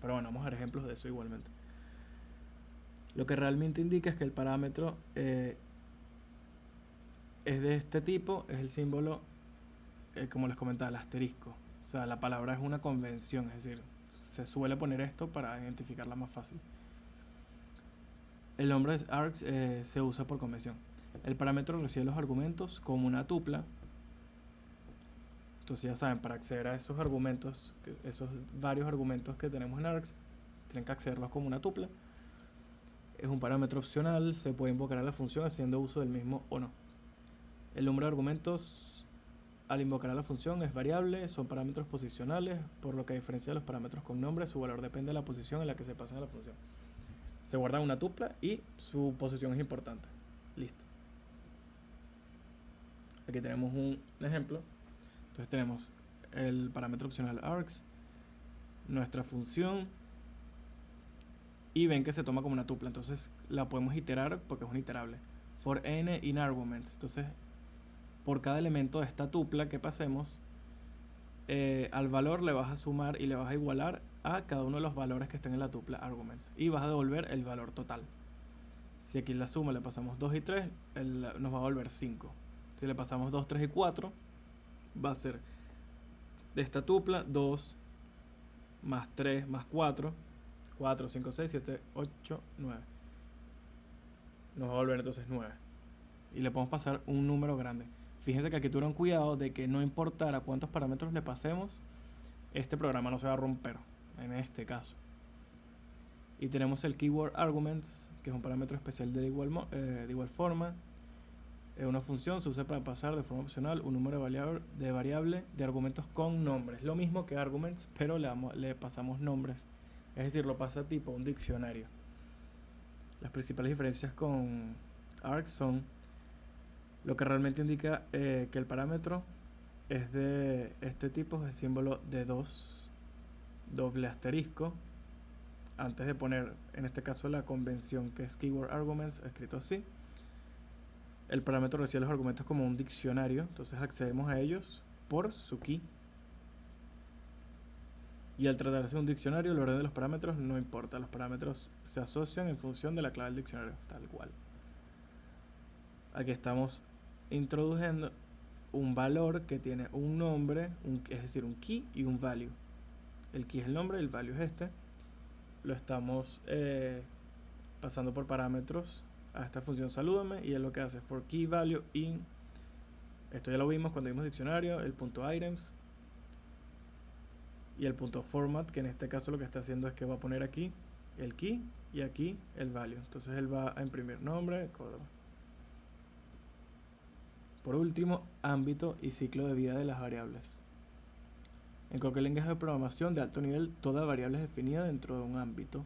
Pero bueno, vamos a ver ejemplos de eso igualmente. Lo que realmente indica es que el parámetro es de este tipo, es el símbolo, como les comentaba, el asterisco. O sea, la palabra es una convención, es decir, se suele poner esto para identificarla más fácil. El nombre de args se usa por convención. El parámetro recibe los argumentos como una tupla. Entonces ya saben, para acceder a esos argumentos, esos varios argumentos que tenemos en args, tienen que accederlos como una tupla. Es un parámetro opcional, se puede invocar a la función haciendo uso del mismo o no. El número de argumentos al invocar a la función es variable, son parámetros posicionales, por lo que a diferencia de los parámetros con nombre, su valor depende de la posición en la que se pasan a la función. Se guarda una tupla y su posición es importante. Listo. Aquí tenemos un ejemplo. Entonces tenemos el parámetro opcional args, nuestra función, y ven que se toma como una tupla. Entonces la podemos iterar porque es un iterable. For n in arguments. Entonces, por cada elemento de esta tupla que pasemos, al valor le vas a sumar y le vas a igualar a cada uno de los valores que estén en la tupla arguments. Y vas a devolver el valor total. Si aquí en la suma le pasamos 2 y 3, nos va a volver 5. Si le pasamos 2, 3 y 4, va a ser de esta tupla 2 más 3 más 4, 4, 5, 6, 7, 8, 9. Nos va a volver entonces 9. Y le podemos pasar un número grande. Fíjense que aquí tuvieron cuidado de que no importara cuántos parámetros le pasemos, este programa no se va a romper, en este caso. Y tenemos el keyword arguments, que es un parámetro especial de igual forma. Es una función, se usa para pasar de forma opcional un número de variable de argumentos con nombres. Lo mismo que arguments, pero le pasamos nombres. Es decir, lo pasa tipo un diccionario. Las principales diferencias con args son lo que realmente indica que el parámetro es de este tipo, es el símbolo de 2, doble asterisco, antes de poner, en este caso, la convención que es keyword arguments, escrito así. El parámetro recibe los argumentos como un diccionario, entonces accedemos a ellos por su key. Y al tratarse de un diccionario, el orden de los parámetros no importa, los parámetros se asocian en función de la clave del diccionario, tal cual. Aquí estamos introduciendo un valor que tiene un nombre, es decir, un key y un value. El key es el nombre, el value es este. Lo estamos pasando por parámetros a esta función salúdame, y es lo que hace for key value in, esto ya lo vimos cuando vimos diccionario, el punto items y el punto format, que en este caso lo que está haciendo es que va a poner aquí el key y aquí el value. Entonces él va a imprimir nombre, código. Por último, ámbito y ciclo de vida de las variables. En cualquier lenguaje de programación de alto nivel, toda variable es definida dentro de un ámbito.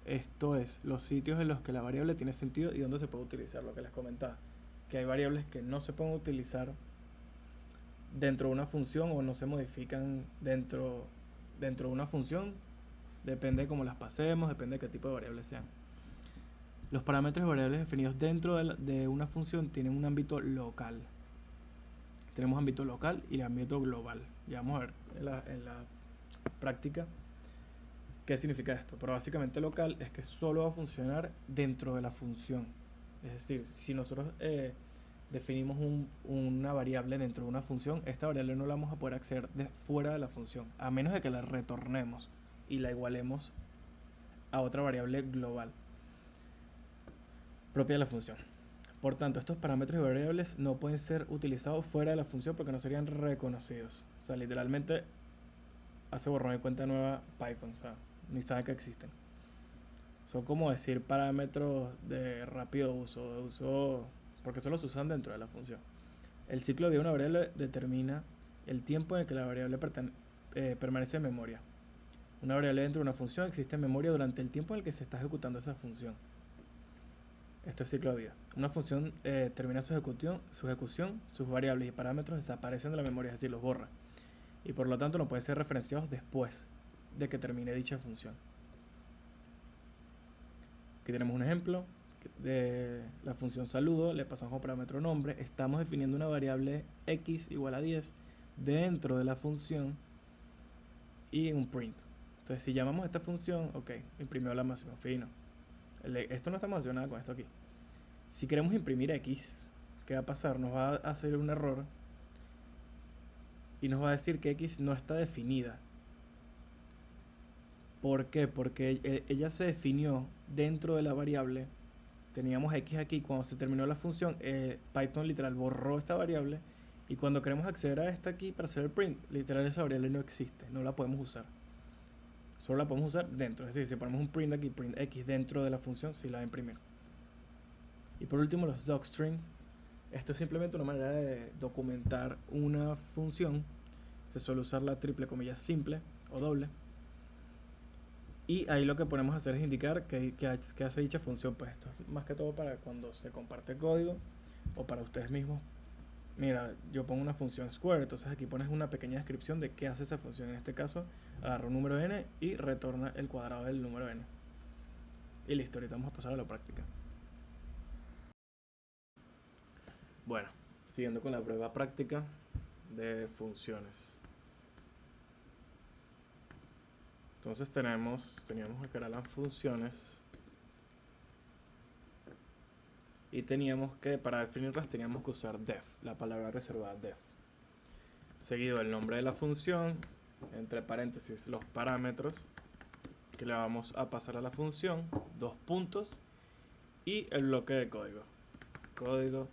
Esto es, los sitios en los que la variable tiene sentido y dónde se puede utilizar, lo que les comentaba. Que hay variables que no se pueden utilizar dentro de una función o no se modifican dentro de una función. Depende de cómo las pasemos, depende de qué tipo de variables sean. Los parámetros y variables definidos dentro de una función tienen un ámbito local. Tenemos ámbito local y ámbito global. Ya vamos a ver en la práctica qué significa esto. Pero básicamente local es que solo va a funcionar dentro de la función. Es decir, si nosotros definimos una variable dentro de una función, esta variable no la vamos a poder acceder de fuera de la función, a menos de que la retornemos y la igualemos a otra variable global propia de la función. Por tanto, estos parámetros y variables no pueden ser utilizados fuera de la función porque no serían reconocidos. O sea, literalmente hace borrón y cuenta nueva Python, o sea, ni sabe que existen. Son como decir parámetros de rápido uso, de uso porque solo se usan dentro de la función. El ciclo de vida de una variable determina el tiempo en el que la variable permanece en memoria. Una variable dentro de una función existe en memoria durante el tiempo en el que se está ejecutando esa función. Esto es ciclo de vida. Una función termina su ejecución, sus variables y parámetros desaparecen de la memoria, es decir, los borra. Y por lo tanto no pueden ser referenciados después de que termine dicha función. Aquí tenemos un ejemplo de la función saludo, le pasamos como parámetro nombre, estamos definiendo una variable x igual a 10 dentro de la función y un print. Entonces si llamamos a esta función, ok, imprimió la máxima, fino. Esto no estamos haciendo nada con esto aquí. Si queremos imprimir x, ¿qué va a pasar? Nos va a hacer un error y nos va a decir que x no está definida. ¿Por qué? Porque ella se definió dentro de la variable. Teníamos x aquí, cuando se terminó la función, Python literal borró esta variable. Y cuando queremos acceder a esta aquí para hacer el print, literal esa variable no existe, no la podemos usar. Solo la podemos usar dentro, es decir, si ponemos un print aquí, print x dentro de la función, sí la va a imprimir. Y por último, los docstrings. Esto es simplemente una manera de documentar una función. Se suele usar la triple comilla simple o doble. Y ahí lo que ponemos a hacer es indicar que hace dicha función. Pues esto es más que todo para cuando se comparte código o para ustedes mismos. Mira, yo pongo una función square, entonces aquí pones una pequeña descripción de qué hace esa función. En este caso, agarra un número n y retorna el cuadrado del número n. Y listo, ahorita vamos a pasar a la práctica. Bueno, siguiendo con la prueba práctica de funciones. Entonces teníamos que crear las funciones y teníamos que, para definirlas, teníamos que usar def, la palabra reservada def. Seguido el nombre de la función, entre paréntesis los parámetros que le vamos a pasar a la función, dos puntos y el bloque de código. Código.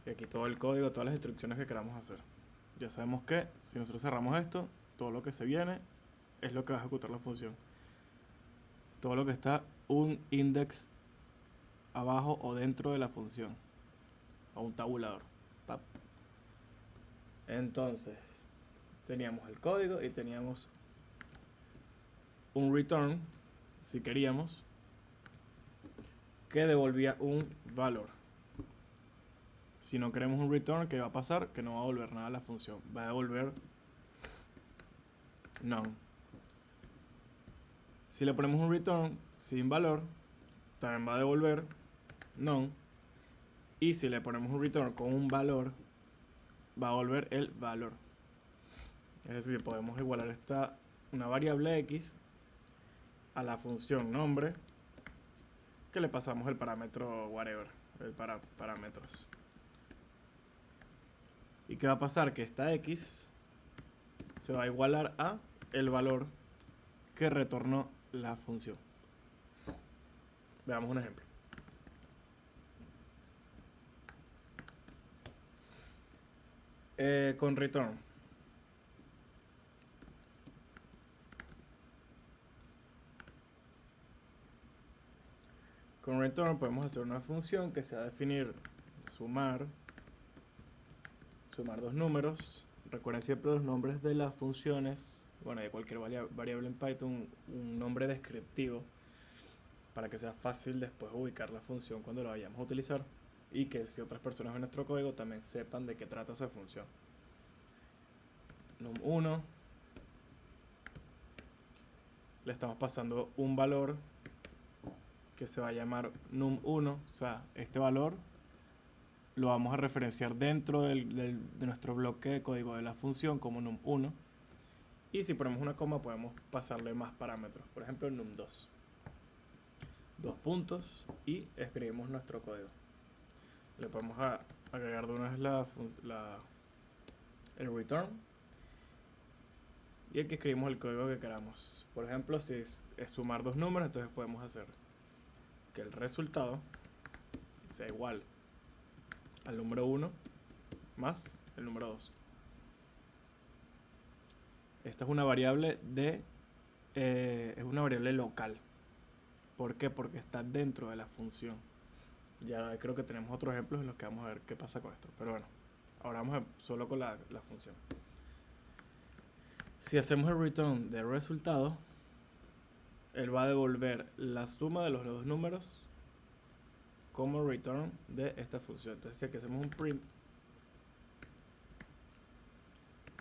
Y aquí todo el código, todas las instrucciones que queramos hacer. Ya sabemos que si nosotros cerramos esto, todo lo que se viene es lo que va a ejecutar la función. Todo lo que está un index abajo o dentro de la función. O un tabulador. ¡Pap! Entonces, teníamos el código y teníamos un return, si queríamos, que devolvía un valor. Si no queremos un return, ¿qué va a pasar? Que no va a devolver nada a la función. Va a devolver none. Si le ponemos un return sin valor, también va a devolver none. Y si le ponemos un return con un valor, va a devolver el valor. Es decir, podemos igualar una variable x a la función nombre, que le pasamos el parámetro whatever, el parámetros. ¿Y qué va a pasar? Que esta x se va a igualar a el valor que retornó la función. Veamos un ejemplo. Con return. Con return podemos hacer una función que se va a definir sumar dos números. Recuerden siempre los nombres de las funciones, bueno, de cualquier variable en Python, un nombre descriptivo para que sea fácil después ubicar la función cuando la vayamos a utilizar y que si otras personas ven nuestro código también sepan de qué trata esa función. Num1, le estamos pasando un valor que se va a llamar num1, o sea, este valor lo vamos a referenciar dentro de nuestro bloque de código de la función como num1. Y si ponemos una coma podemos pasarle más parámetros, por ejemplo num2. Dos puntos y escribimos nuestro código. Le podemos agregar de una vez el return. Y aquí escribimos el código que queramos. Por ejemplo, si es sumar dos números, entonces podemos hacer que el resultado sea igual al número 1 más el número 2. Esta es una variable de es una variable local. ¿Por qué? Porque está dentro de la función. Ya creo que tenemos otros ejemplos en los que vamos a ver qué pasa con esto. Pero bueno, ahora vamos solo con la función. Si hacemos el return de resultado, él va a devolver la suma de los dos números como return de esta función. Entonces, si aquí hacemos un print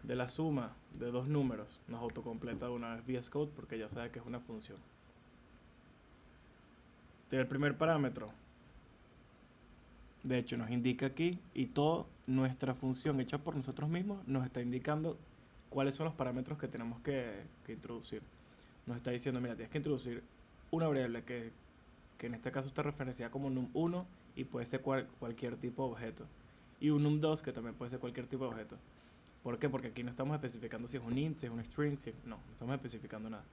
de la suma de dos números, nos autocompleta de una vez VS Code porque ya sabe que es una función. Tiene el primer parámetro. De hecho, nos indica aquí y toda nuestra función hecha por nosotros mismos nos está indicando cuáles son los parámetros que tenemos que introducir. Nos está diciendo, mira, tienes que introducir una variable que en este caso está referenciada como num1 y puede ser cualquier tipo de objeto. Y un num2 que también puede ser cualquier tipo de objeto. ¿Por qué? Porque aquí no estamos especificando si es un int, si es un string, no estamos especificando nada.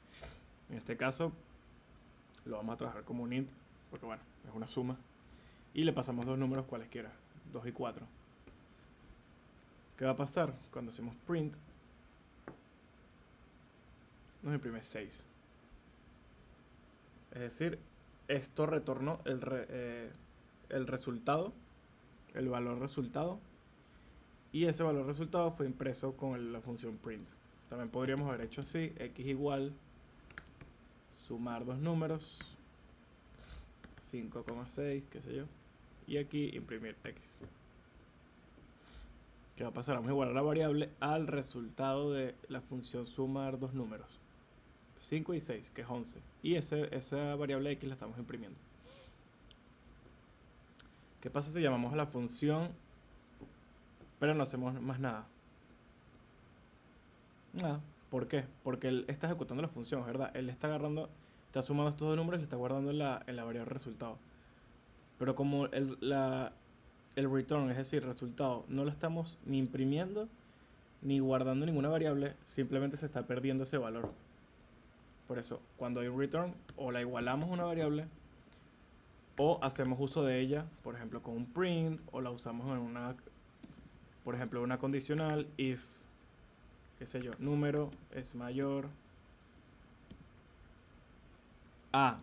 En este caso lo vamos a trabajar como un int, porque bueno, es una suma. Y le pasamos dos números cualesquiera, 2 y 4. ¿Qué va a pasar? Cuando hacemos print, nos imprime 6. Es decir, esto retornó el resultado, el valor resultado, y ese valor resultado fue impreso con la función print. También podríamos haber hecho así, x igual sumar dos números, 5,6, qué sé yo, y aquí imprimir x. ¿Qué va a pasar? Vamos a igualar la variable al resultado de la función sumar dos números, 5 y 6, que es 11, y esa variable x la estamos imprimiendo. ¿Qué pasa si llamamos a la función pero no hacemos más nada? Nada. ¿Por qué? Porque él está ejecutando la función, ¿verdad? Él está agarrando, está sumando estos dos números y le está guardando en la variable resultado. Pero como el return, es decir, resultado, no lo estamos ni imprimiendo ni guardando ninguna variable, simplemente se está perdiendo ese valor. Por eso, cuando hay un return, o la igualamos a una variable, o hacemos uso de ella, por ejemplo, con un print, o la usamos en una, por ejemplo, una condicional, if, qué sé yo, número es mayor a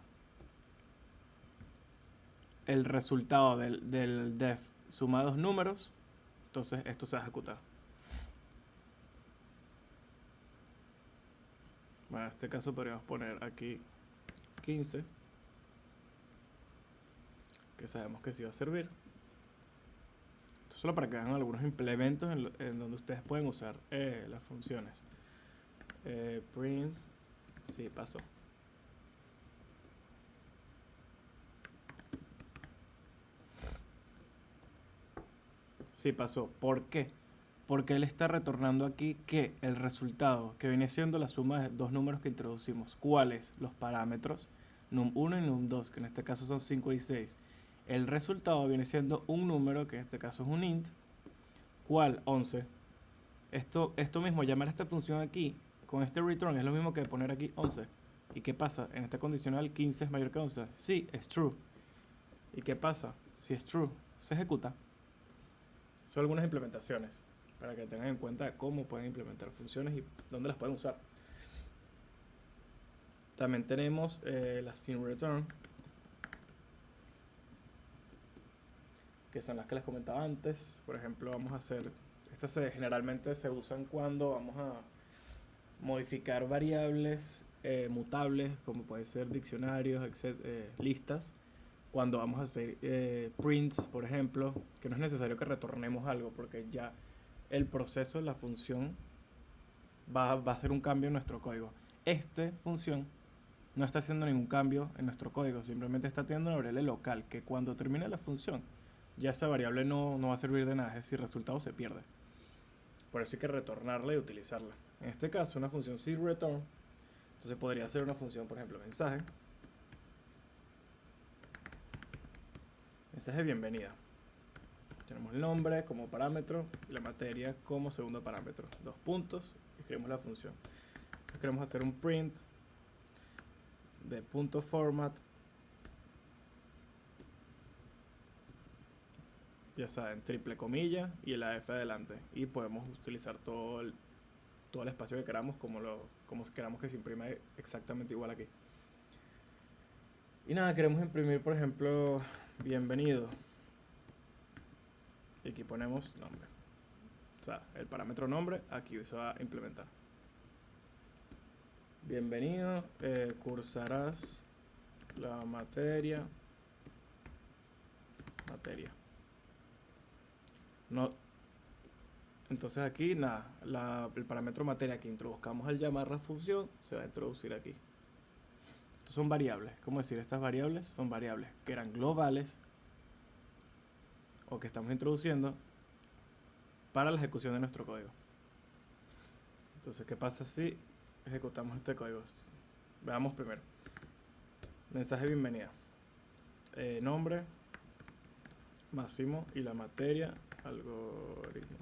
el resultado del def suma dos números, entonces esto se va a ejecutar. Bueno, en este caso podríamos poner aquí 15, que sabemos que sí va a servir. Esto solo para que hagan algunos implementos en donde ustedes pueden usar las funciones. Print, sí, pasó. Sí, pasó. ¿Por qué? Porque él está retornando aquí que el resultado, que viene siendo la suma de dos números que introducimos. ¿Cuáles? Los parámetros num1 y num2, que en este caso son 5 y 6. El resultado viene siendo un número, que en este caso es un int. ¿Cuál? 11. Esto mismo, llamar a esta función aquí, con este return, es lo mismo que poner aquí 11. ¿Y qué pasa? En esta condicional 15 es mayor que 11. Sí, es true. ¿Y qué pasa? Si es true, se ejecuta. Son algunas implementaciones para que tengan en cuenta cómo pueden implementar funciones y dónde las pueden usar. También tenemos las sin return, que son las que les comentaba antes. Por ejemplo, vamos a hacer, estas generalmente se usan cuando vamos a modificar variables mutables, como puede ser diccionarios, listas. Cuando vamos a hacer prints, por ejemplo, que no es necesario que retornemos algo, porque ya el proceso, la función, va a hacer un cambio en nuestro código. Esta función no está haciendo ningún cambio en nuestro código, simplemente está teniendo una variable local, que cuando termine la función, ya esa variable no va a servir de nada, es decir, el resultado se pierde. Por eso hay que retornarla y utilizarla. En este caso, una función sin return, entonces podría ser una función, por ejemplo, mensaje de bienvenida. Tenemos el nombre como parámetro y la materia como segundo parámetro. Dos puntos y escribimos la función. Entonces queremos hacer un print de punto format, ya saben, triple comilla y la F adelante. Y podemos utilizar todo todo el espacio que queramos, como queramos que se imprima exactamente igual aquí. Y nada, queremos imprimir, por ejemplo, bienvenido. Y aquí ponemos nombre. O sea, el parámetro nombre aquí se va a implementar. Bienvenido, cursarás la materia. No, entonces aquí nada, el parámetro materia que introduzcamos al llamar la función se va a introducir aquí. Estos son variables. ¿Cómo decir? Estas variables son variables que eran globales o que estamos introduciendo para la ejecución de nuestro código. Entonces, ¿qué pasa si ejecutamos este código? Veamos primero. Mensaje de bienvenida. Nombre, Máximo y la materia, algoritmos.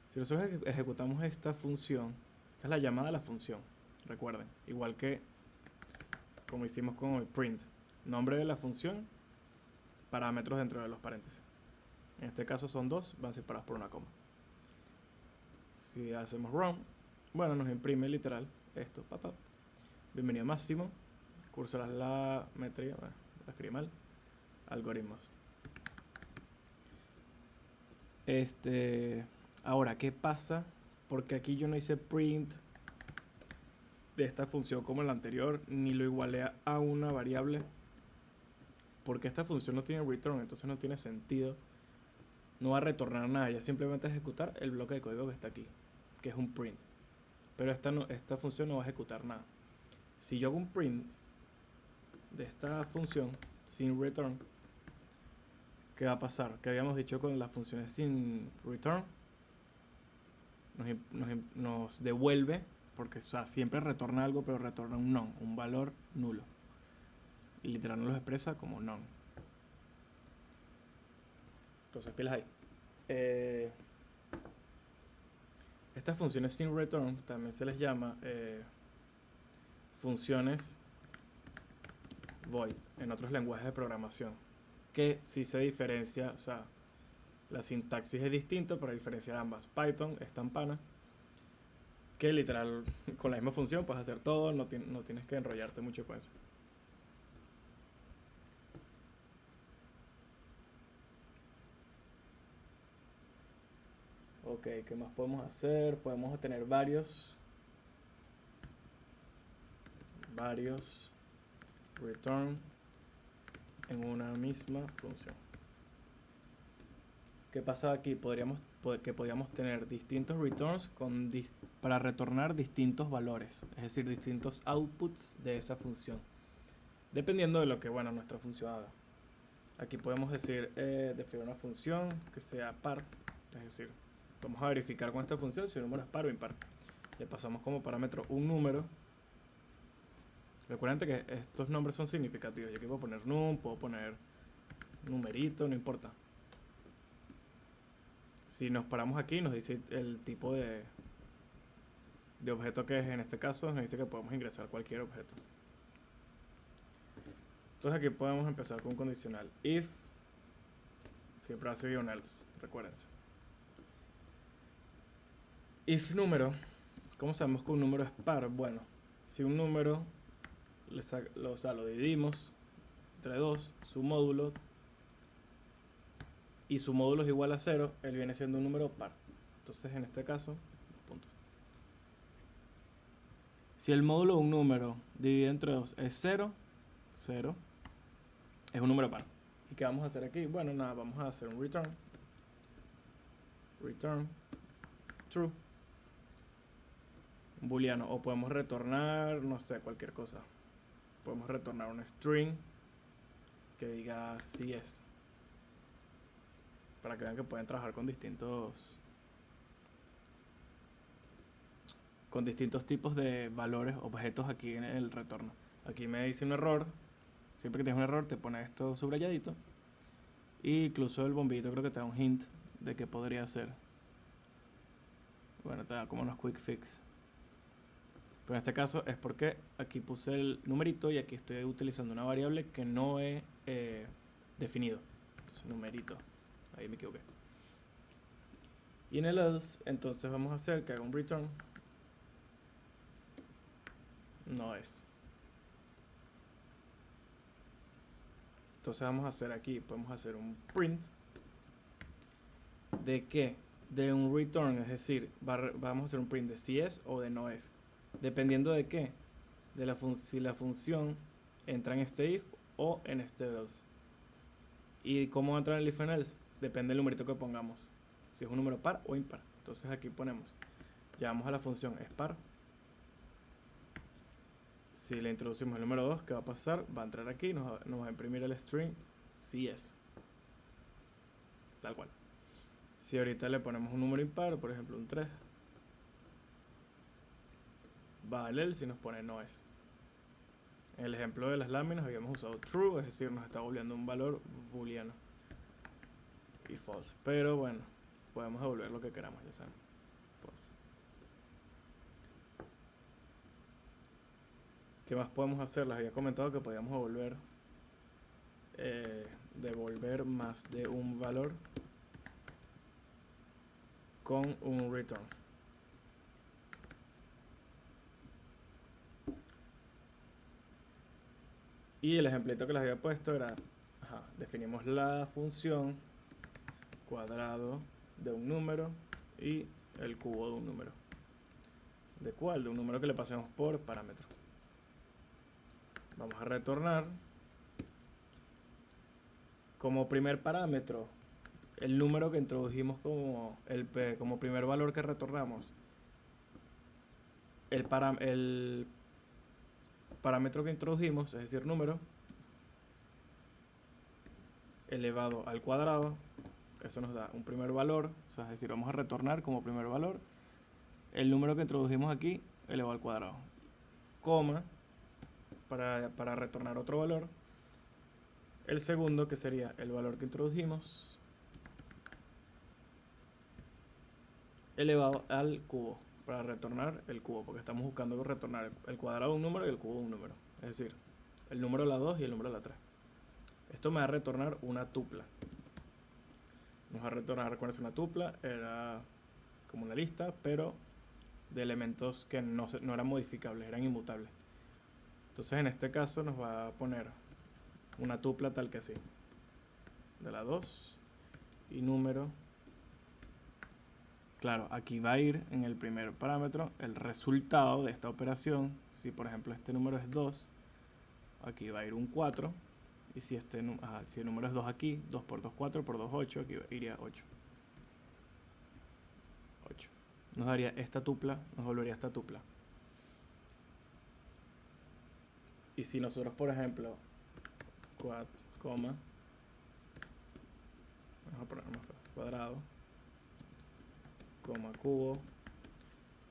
Si nosotros ejecutamos esta función, esta es la llamada a la función, recuerden, igual que como hicimos con el print. Nombre de la función, parámetros dentro de los paréntesis. En este caso son dos, van separados por una coma. Si hacemos run, bueno, nos imprime literal esto, papá. Bienvenido Máximo, cursarás la metría, bueno, la escribí mal, algoritmos. Ahora, ¿qué pasa? Porque aquí yo no hice print de esta función como en la anterior, ni lo igualé a una variable, porque esta función no tiene return, entonces no tiene sentido. No va a retornar nada, ya simplemente ejecutar el bloque de código que está aquí, que es un print. Pero esta función no va a ejecutar nada. Si yo hago un print de esta función sin return, ¿qué va a pasar? Que habíamos dicho con las funciones sin return, nos devuelve, porque o sea, siempre retorna algo, pero retorna un non, un valor nulo. Y literal nos lo expresa como non. Entonces, pilas ahí. Estas funciones sin return también se les llama funciones void en otros lenguajes de programación, que sí se diferencia, o sea, la sintaxis es distinta para diferenciar ambas. Python es tan pana que literal con la misma función puedes hacer todo, no tienes que enrollarte mucho con eso. Ok, ¿qué más podemos hacer? Podemos tener varios return en una misma función. ¿Qué pasa aquí? Podríamos tener distintos returns para retornar distintos valores, es decir, distintos outputs de esa función, dependiendo de lo que nuestra función haga. Aquí podemos decir definir una función que sea par, es decir, vamos a verificar con esta función si el número es par o impar. Le pasamos como parámetro un número. Recuerden que estos nombres son significativos. Yo aquí puedo poner num, puedo poner numerito, no importa. Si nos paramos aquí, nos dice el tipo de objeto que es. En este caso nos dice que podemos ingresar cualquier objeto. Entonces aquí podemos empezar con un condicional. If siempre va a seguir un else, recuérdense. If número, ¿cómo sabemos que un número es par? Bueno, si un número lo dividimos entre 2, su módulo, y su módulo es igual a 0, él viene siendo un número par. Entonces en este caso, puntos. Si el módulo de un número dividido entre 2 es 0, 0 es un número par. ¿Y qué vamos a hacer aquí? Bueno, nada, vamos a hacer un return true, un booleano, o podemos retornar, no sé, cualquier cosa. Podemos retornar un string que diga si es, para que vean que pueden trabajar con distintos tipos de valores, objetos aquí en el retorno. Aquí me dice un error. Siempre que tienes un error te pone esto subrayadito, y incluso el bombito creo que te da un hint de qué podría ser. Bueno, te da como unos quick fix, pero en este caso es porque aquí puse el numerito y aquí estoy utilizando una variable que no he definido. Es un numerito, ahí me equivoqué. Y en el else, entonces vamos a hacer que haga un return. No es. Entonces vamos a hacer aquí, podemos hacer un print. ¿De qué? De un return, es decir, vamos a hacer un print de si es o de no es. Dependiendo de qué. De si la función entra en este if o en este else. ¿Y cómo va a entrar en el if and else? Depende del numerito que pongamos. Si es un número par o impar. Entonces aquí ponemos, llamamos a la función es par. Si le introducimos el número 2, ¿qué va a pasar? Va a entrar aquí, nos va a imprimir el string si es. Tal cual. Si ahorita le ponemos un número impar, por ejemplo un 3, va al else y nos pone no es. En el ejemplo de las láminas habíamos usado true, es decir, nos está volviendo un valor booleano. Y false. Pero bueno, podemos devolver lo que queramos, ya saben. False. ¿Qué más podemos hacer? Les había comentado que podíamos devolver más de un valor con un return. Y el ejemplito que les había puesto era, definimos la función cuadrado de un número y el cubo de un número. ¿De cuál? De un número que le pasemos por parámetro. Vamos a retornar como primer parámetro el número que introdujimos como primer valor que retornamos. El parámetro que introdujimos, es decir, número, elevado al cuadrado. Eso nos da un primer valor, o sea, es decir, vamos a retornar como primer valor el número que introdujimos aquí elevado al cuadrado, coma, para retornar otro valor, el segundo, que sería el valor que introdujimos elevado al cubo, para retornar el cubo, porque estamos buscando retornar el cuadrado de un número y el cubo de un número, es decir, el número de la 2 y el número de la 3. Esto me va a retornar una tupla. Nos va a retornar, recuerden, una tupla era como una lista, pero de elementos que no eran modificables, eran inmutables. Entonces en este caso nos va a poner una tupla tal que así, de la 2 y número. Claro, aquí va a ir en el primer parámetro el resultado de esta operación. Si por ejemplo este número es 2, aquí va a ir un 4. Y si si el número es 2 aquí, 2 por 2, 4 por 2, 8, aquí iría 8. 8. Nos daría esta tupla, nos volvería esta tupla. Y si nosotros, por ejemplo, vamos a poner cuadrado, coma, cubo,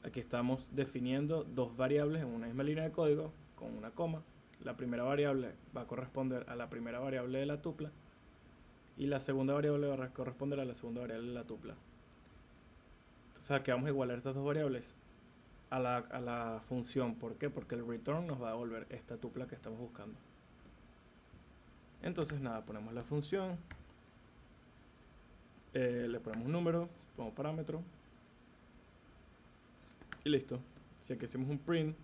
aquí estamos definiendo dos variables en una misma línea de código con una coma. La primera variable va a corresponder a la primera variable de la tupla y la segunda variable va a corresponder a la segunda variable de la tupla. Entonces aquí vamos a igualar estas dos variables a la función. ¿Por qué? Porque el return nos va a devolver esta tupla que estamos buscando. Entonces nada, ponemos la función, le ponemos un número como parámetro y listo. Si aquí hacemos un print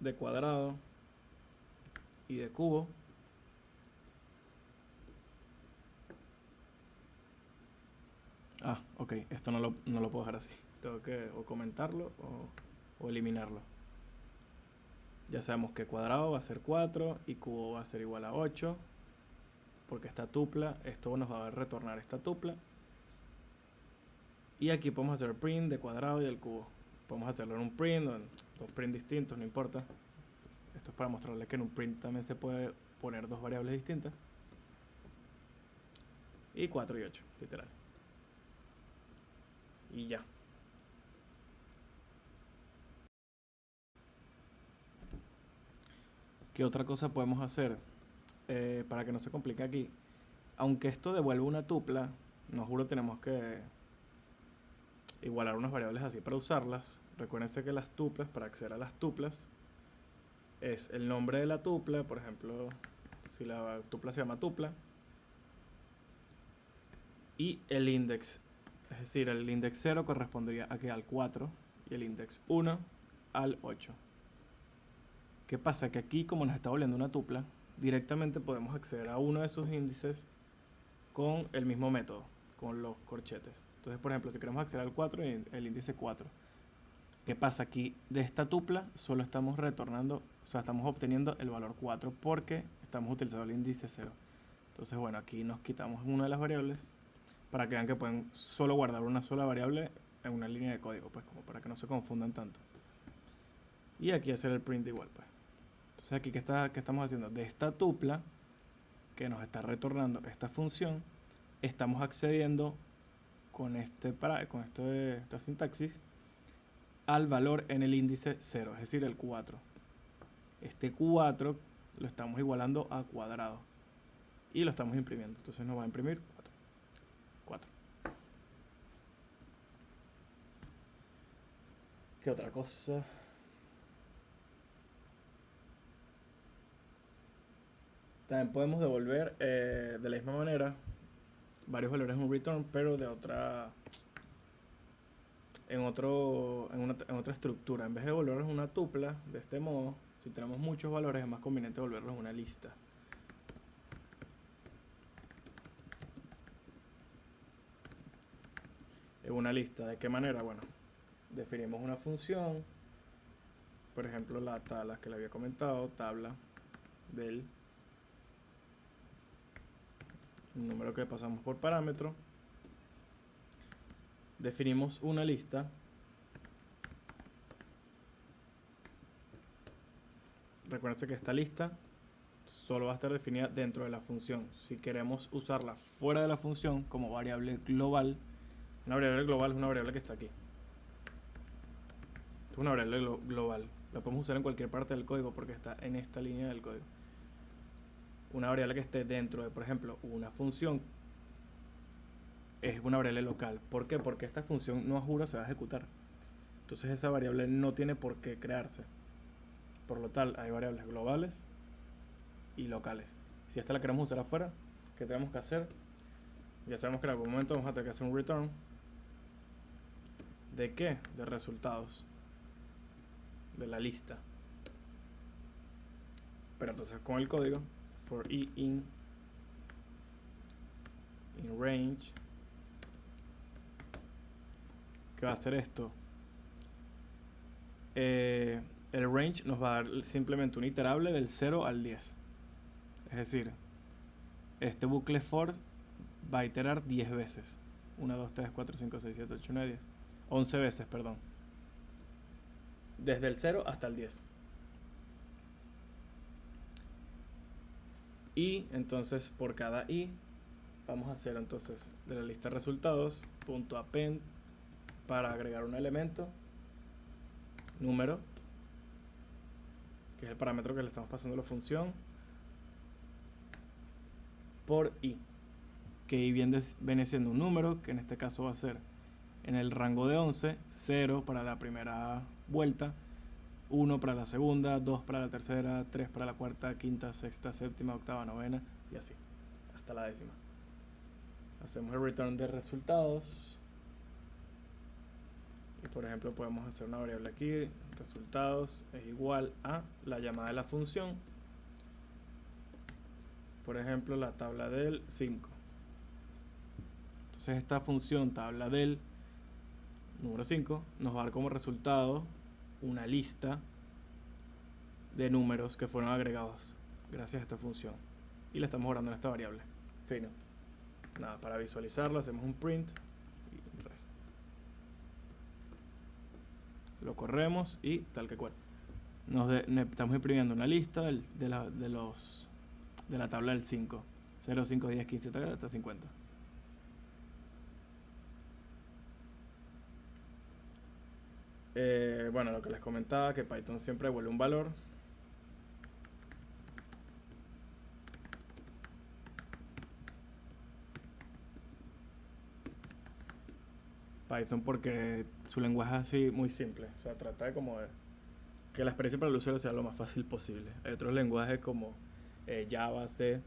de cuadrado y de cubo, ok, esto no lo puedo dejar así, tengo que o comentarlo o eliminarlo. Ya sabemos que cuadrado va a ser 4 y cubo va a ser igual a 8, porque esta tupla, esto nos va a retornar esta tupla. Y aquí podemos hacer el print de cuadrado y del cubo. Podemos hacerlo en un print o en dos prints distintos, no importa. Esto es para mostrarles que en un print también se puede poner dos variables distintas. Y 4 y 8, literal. Y ya. ¿Qué otra cosa podemos hacer? Para que no se complique aquí. Aunque esto devuelva una tupla, nos juro tenemos que igualar unas variables así para usarlas. Recuérdense que las tuplas, para acceder a las tuplas, es el nombre de la tupla. Por ejemplo, si la tupla se llama tupla, y el index Es decir, el index 0 correspondería aquí al 4 y el index 1 al 8. ¿Qué pasa? Que aquí, como nos está volviendo una tupla, directamente podemos acceder a uno de sus índices con el mismo método, con los corchetes. Entonces, por ejemplo, si queremos acceder al 4, el índice 4. ¿Qué pasa? Aquí de esta tupla solo estamos retornando, o sea, estamos obteniendo el valor 4 porque estamos utilizando el índice 0. Entonces, bueno, aquí nos quitamos una de las variables para que vean que pueden solo guardar una sola variable en una línea de código, pues como para que no se confundan tanto. Y aquí hacer el print igual, pues. Entonces aquí, ¿qué estamos haciendo? De esta tupla que nos está retornando esta función, estamos accediendo con esta sintaxis al valor en el índice 0, es decir, el 4. Este 4 lo estamos igualando a cuadrado y lo estamos imprimiendo. Entonces nos va a imprimir 4. ¿Qué otra cosa? También podemos devolver de la misma manera varios valores en un return, pero de otra en otra estructura. En vez de devolverlos una tupla, de este modo, si tenemos muchos valores es más conveniente devolverlos una lista. En una lista, ¿de qué manera? Bueno, definimos una función, por ejemplo la tabla que le había comentado, tabla del número que pasamos por parámetro. Definimos una lista. Recuerden que esta lista solo va a estar definida dentro de la función. Si queremos usarla fuera de la función como variable global, una variable global es una variable que está aquí. Es una variable global. La podemos usar en cualquier parte del código porque está en esta línea del código. Una variable que esté dentro de, por ejemplo, una función es una variable local. ¿Por qué? Porque esta función no a juro se va a ejecutar. Entonces esa variable no tiene por qué crearse. Por lo tal, hay variables globales y locales. Si esta la queremos usar afuera, ¿qué tenemos que hacer? Ya sabemos que en algún momento vamos a tener que hacer un return. ¿De qué? De resultados. De la lista. Pero entonces con el código for i in range, ¿qué va a hacer esto? El range nos va a dar simplemente un iterable del 0 al 10. Es decir, este bucle for va a iterar 10 veces. 1, 2, 3, 4, 5, 6, 7, 8, 9, 10. 11 veces, perdón. Desde el 0 hasta el 10. Y entonces por cada i vamos a hacer entonces de la lista de resultados .append para agregar un elemento número, que es el parámetro que le estamos pasando a la función, por i, que i viene siendo un número, que en este caso va a ser en el rango de 11, 0 para la primera vuelta, 1 para la segunda, 2 para la tercera, 3 para la cuarta, quinta, sexta, séptima, octava, novena y así, hasta la décima. Hacemos el return de resultados y por ejemplo podemos hacer una variable aquí, resultados es igual a la llamada de la función, por ejemplo la tabla del 5. Entonces esta función tabla del número 5 nos va a dar como resultado una lista de números que fueron agregados gracias a esta función y la estamos guardando en esta variable. Fino. Nada, para visualizarlo hacemos un print y res. Lo corremos y tal que cual. Estamos imprimiendo una lista de la tabla del 5. 0, 5, 10, 15, hasta 50. Bueno, lo que les comentaba, que Python siempre devuelve un valor. Python porque su lenguaje es así muy simple. O sea, trata de como de que la experiencia para el usuario sea lo más fácil posible. Hay otros lenguajes como Java, C,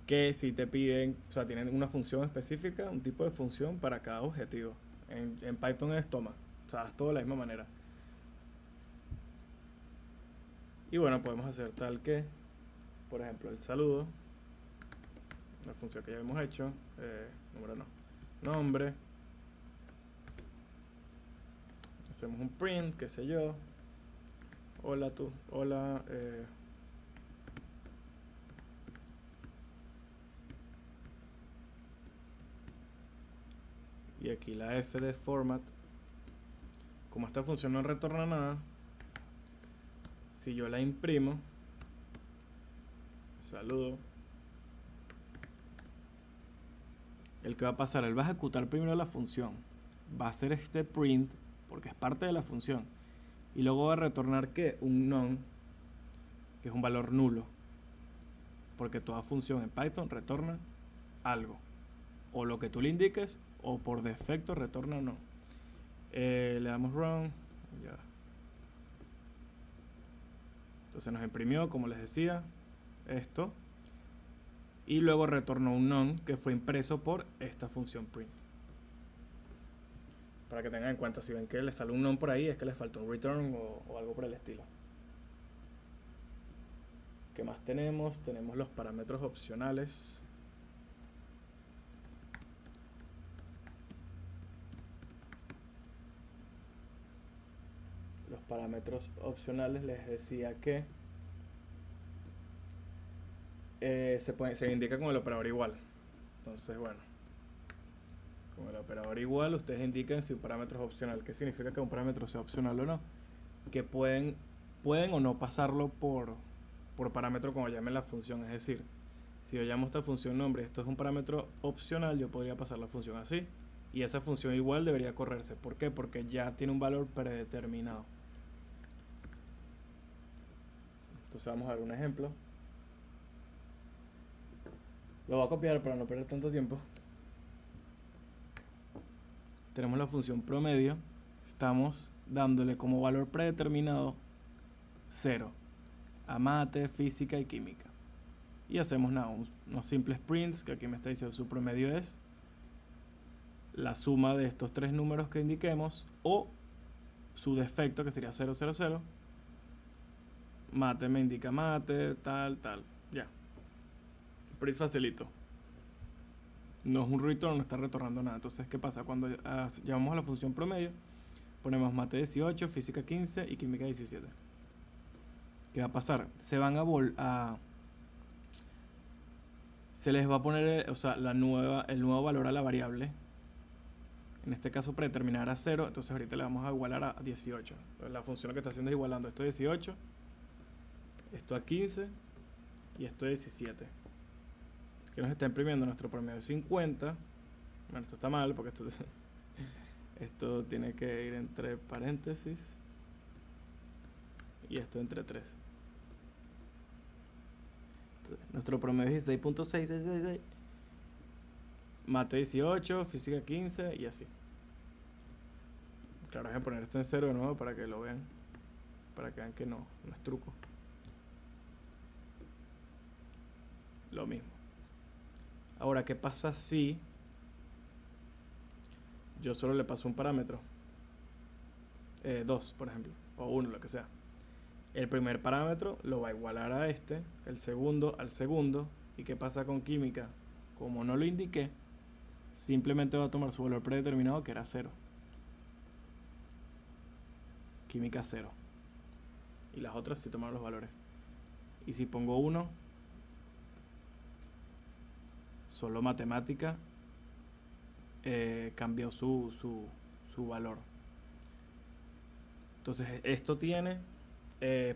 que si te piden, o sea, tienen una función específica, un tipo de función para cada objetivo. En Python es toma, o sea, haz todo de la misma manera. Y bueno, podemos hacer tal que, por ejemplo, el saludo, una función que ya hemos hecho, número no, nombre, hacemos un print, qué sé yo, hola tú, hola, y aquí la f de format. Como esta función no retorna nada, si yo la imprimo, saludo, el que va a pasar, él va a ejecutar primero la función, va a hacer este print porque es parte de la función, y luego va a retornar que un non, que es un valor nulo, porque toda función en Python retorna algo, o lo que tú le indiques, o por defecto retorna no. Le damos run, ya. Entonces nos imprimió, como les decía, esto, y luego retornó un non que fue impreso por esta función print. Para que tengan en cuenta, si ven que les sale un non por ahí, es que les falta un return o algo por el estilo. ¿Qué más tenemos? Tenemos los parámetros opcionales. Los parámetros opcionales les decía que se indica con el operador igual. Entonces, bueno, con el operador igual ustedes indican si un parámetro es opcional. ¿Qué significa que un parámetro sea opcional o no? Que pueden o no pasarlo por parámetro como llamen la función. Es decir, si yo llamo esta función nombre, esto es un parámetro opcional, yo podría pasar la función así. Y esa función igual debería correrse. ¿Por qué? Porque ya tiene un valor predeterminado. Entonces vamos a ver un ejemplo. Lo voy a copiar para no perder tanto tiempo. Tenemos la función promedio. Estamos dándole como valor predeterminado 0 a mate, física y química. Y hacemos nada, unos simples prints, que aquí me está diciendo su promedio es la suma de estos tres números que indiquemos, o su defecto, que sería 0, 0, 0. Mate me indica mate, tal, tal. Ya. Print facilito. No es un return, no está retornando nada. Entonces, ¿qué pasa? Cuando llamamos a la función promedio, ponemos mate 18, física 15 y química 17. ¿Qué va a pasar? Se van a se les va a poner, o sea, el nuevo valor a la variable. En este caso predeterminar a 0, entonces ahorita le vamos a igualar a 18. La función lo que está haciendo es igualando esto a 18, esto a 15 y esto a 17. Que nos está imprimiendo nuestro promedio 50. Bueno, esto está mal porque esto tiene que ir entre paréntesis y esto entre 3. Entonces, nuestro promedio es 16.6666, mate 18, física 15 y así. Claro, voy a poner esto en 0 de nuevo para que lo vean, para que vean que no es truco. Lo mismo. Ahora, ¿qué pasa si yo solo le paso un parámetro? 2, por ejemplo, o 1, lo que sea. El primer parámetro lo va a igualar a este, el segundo al segundo. ¿Y qué pasa con química? Como no lo indiqué, simplemente va a tomar su valor predeterminado, que era 0. Química 0. Y las otras sí toman los valores. Y si pongo 1, solo matemática cambió su valor. Entonces esto tiene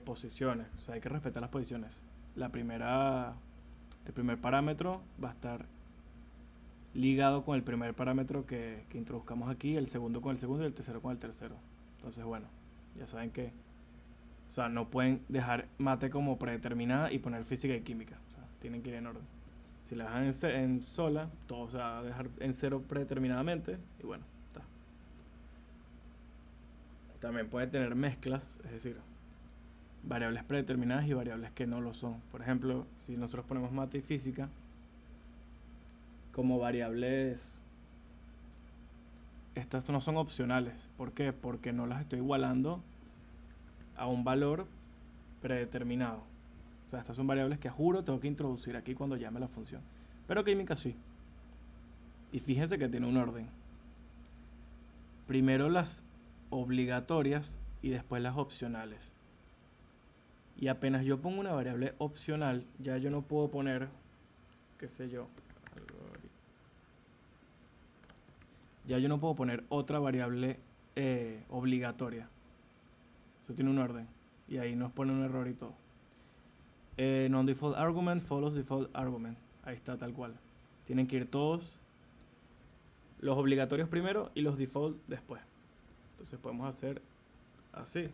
posiciones, o sea, hay que respetar las posiciones. El primer parámetro va a estar ligado con el primer parámetro que introduzcamos aquí, el segundo con el segundo y el tercero con el tercero. Entonces, bueno, ya saben que, o sea, no pueden dejar mate como predeterminada y poner física y química, o sea, tienen que ir en orden. Si la dejan en sola, todo se va a dejar en 0 predeterminadamente y bueno, está. También puede tener mezclas, es decir, variables predeterminadas y variables que no lo son. Por ejemplo, si nosotros ponemos mate y física, como variables. Estas no son opcionales. ¿Por qué? Porque no las estoy igualando a un valor predeterminado. O sea, estas son variables que juro tengo que introducir aquí cuando llame la función. Pero química sí. Y fíjense que tiene un orden. Primero las obligatorias y después las opcionales. Y apenas yo pongo una variable opcional, ya yo no puedo poner, qué sé yo, ya yo no puedo poner otra variable obligatoria. Eso tiene un orden. Y ahí nos pone un error y todo. Non-default argument follows default argument. Ahí está, tal cual. Tienen que ir todos los obligatorios primero y los default después. Entonces podemos hacer así.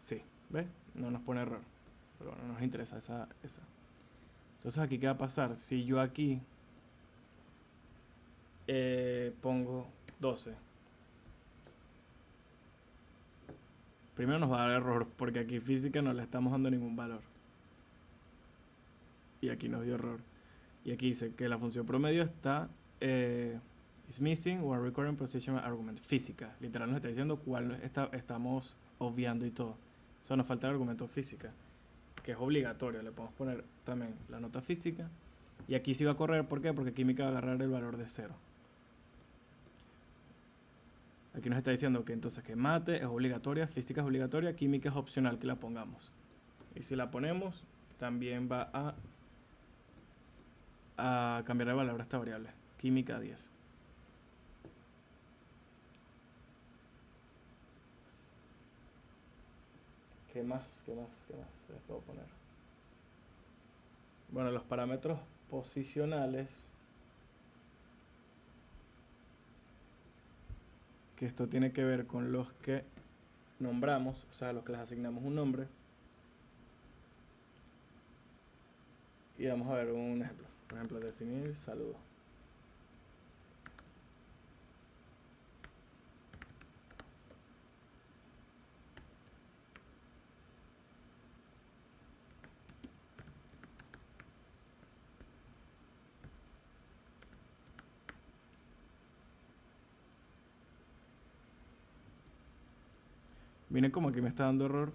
Sí, ¿ves? No nos pone error. Pero no nos interesa esa. Entonces aquí, ¿qué va a pasar? Si yo aquí pongo 12. Primero nos va a dar error porque aquí física no le estamos dando ningún valor. Y aquí nos dio error. Y aquí dice que la función promedio está is missing one recurrent position argument. Física. Literal nos está diciendo cuál estamos obviando y todo. O sea, nos falta el argumento física, que es obligatorio. Le podemos poner también la nota física. Y aquí sí va a correr. ¿Por qué? Porque química va a agarrar el valor de 0. Aquí nos está diciendo que entonces que mate es obligatoria, física es obligatoria, química es opcional que la pongamos. Y si la ponemos, también va a cambiar el valor a esta variable. Química 10. ¿Qué más les puedo poner? Bueno, los parámetros posicionales, que esto tiene que ver con los que nombramos, o sea, los que les asignamos un nombre. Y vamos a ver un ejemplo. Por ejemplo, definir saludo. Miren como aquí me está dando error.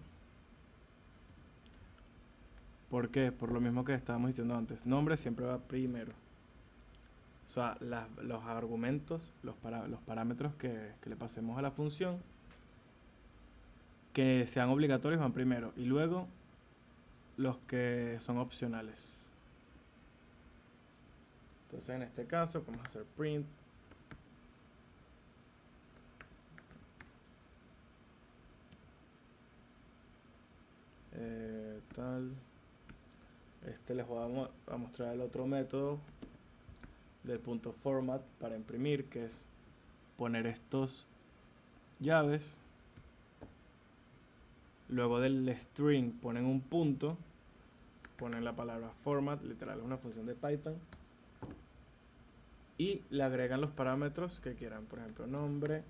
¿Por qué? Por lo mismo que estábamos diciendo antes. Nombre siempre va primero. O sea, los argumentos, los parámetros que le pasemos a la función, que sean obligatorios van primero. Y luego los que son opcionales. Entonces en este caso vamos a hacer print. Tal. Les voy a mostrar el otro método del punto format para imprimir, que es poner estos llaves. Luego del string ponen un punto, ponen la palabra format, literal es una función de Python, y le agregan los parámetros que quieran, por ejemplo nombre.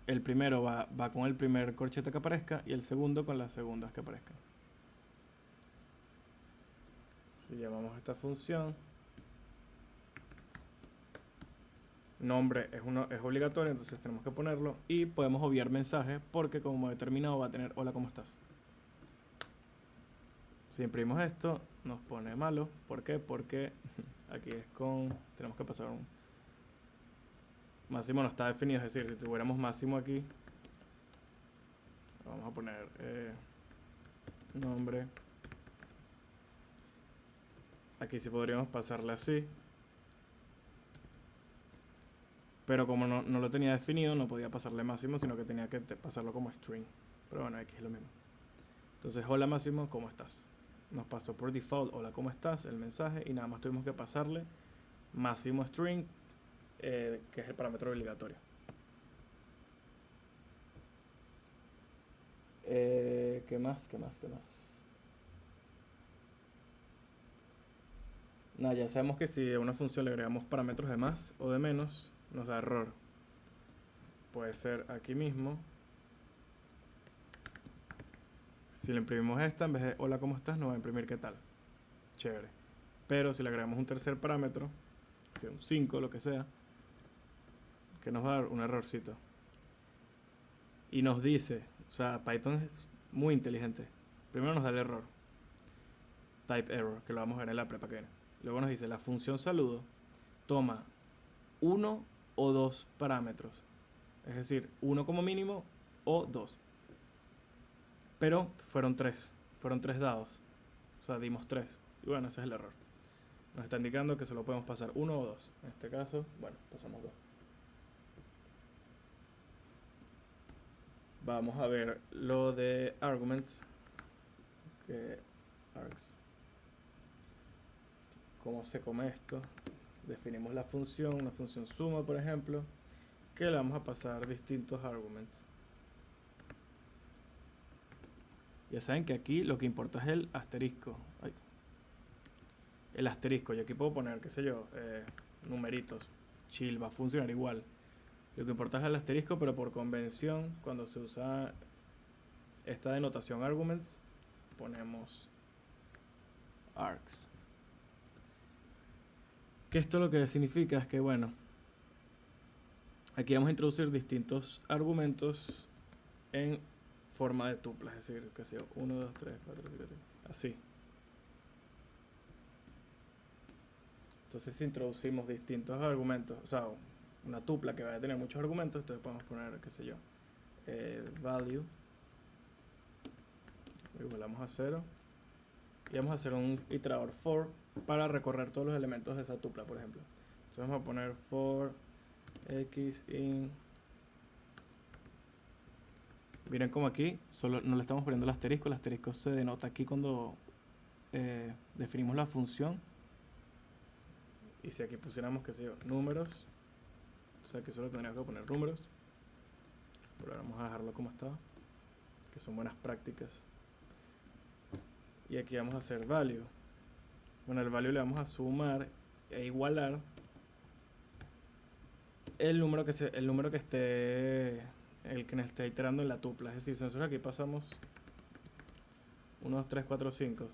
El primero va con el primer corchete que aparezca y el segundo con las segundas que aparezcan. Si llamamos a esta función, nombre es obligatorio, entonces tenemos que ponerlo, y podemos obviar mensaje porque como determinado va a tener hola, ¿cómo estás? Si imprimimos esto nos pone malo. ¿Por qué? Porque aquí tenemos que pasar un máximo, no está definido. Es decir, si tuviéramos máximo aquí, vamos a poner nombre. Aquí sí podríamos pasarle así, pero como no lo tenía definido, no podía pasarle máximo, sino que tenía que pasarlo como string. Pero bueno, aquí es lo mismo. Entonces, hola Máximo, ¿cómo estás? Nos pasó por default, hola, ¿cómo estás? El mensaje, y nada más tuvimos que pasarle máximo string, que es el parámetro obligatorio. ¿Qué más? Nada, ya sabemos que si a una función le agregamos parámetros de más o de menos, nos da error. Puede ser aquí mismo. Si le imprimimos esta, en vez de hola, ¿cómo estás?, nos va a imprimir qué tal. Chévere. Pero si le agregamos un tercer parámetro, sea un 5, lo que sea, que nos va a dar un errorcito. Y nos dice, o sea, Python es muy inteligente. Primero nos da el error, type error, que lo vamos a ver en la prepa que viene. Luego nos dice, la función saludo toma uno o dos parámetros. Es decir, uno como mínimo o dos. Pero fueron tres dados. O sea, dimos tres. Y bueno, ese es el error. Nos está indicando que solo podemos pasar uno o dos. En este caso, bueno, pasamos dos. Vamos a ver lo de arguments. Args. ¿Cómo se come esto? Definimos la función, una función suma, por ejemplo, que le vamos a pasar distintos arguments. Ya saben que aquí lo que importa es el asterisco. Ay. El asterisco. Yo aquí puedo poner, qué sé yo, numeritos. Chill, va a funcionar igual. Lo que importa es el asterisco, pero por convención, cuando se usa esta denotación arguments, ponemos args. Que esto lo que significa es que, bueno, aquí vamos a introducir distintos argumentos en forma de tuplas, es decir, que sea 1, 2, 3, 4, 5, 6, así. Entonces, si introducimos distintos argumentos, o sea, una tupla que vaya a tener muchos argumentos, entonces podemos poner, qué sé yo, value, igualamos a 0, y vamos a hacer un iterador for para recorrer todos los elementos de esa tupla, por ejemplo. Entonces vamos a poner for x in. Miren como aquí solo no le estamos poniendo el asterisco se denota aquí cuando definimos la función. Y si aquí pusiéramos, qué sé yo, números, o sea que solo tendríamos que poner números, pero ahora vamos a dejarlo como estaba, que son buenas prácticas. Y aquí vamos a hacer value. Bueno, el value le vamos a sumar e igualar el número que esté, el que nos esté iterando en la tupla. Es decir, si nosotros aquí pasamos 1, 2, 3, 4, 5,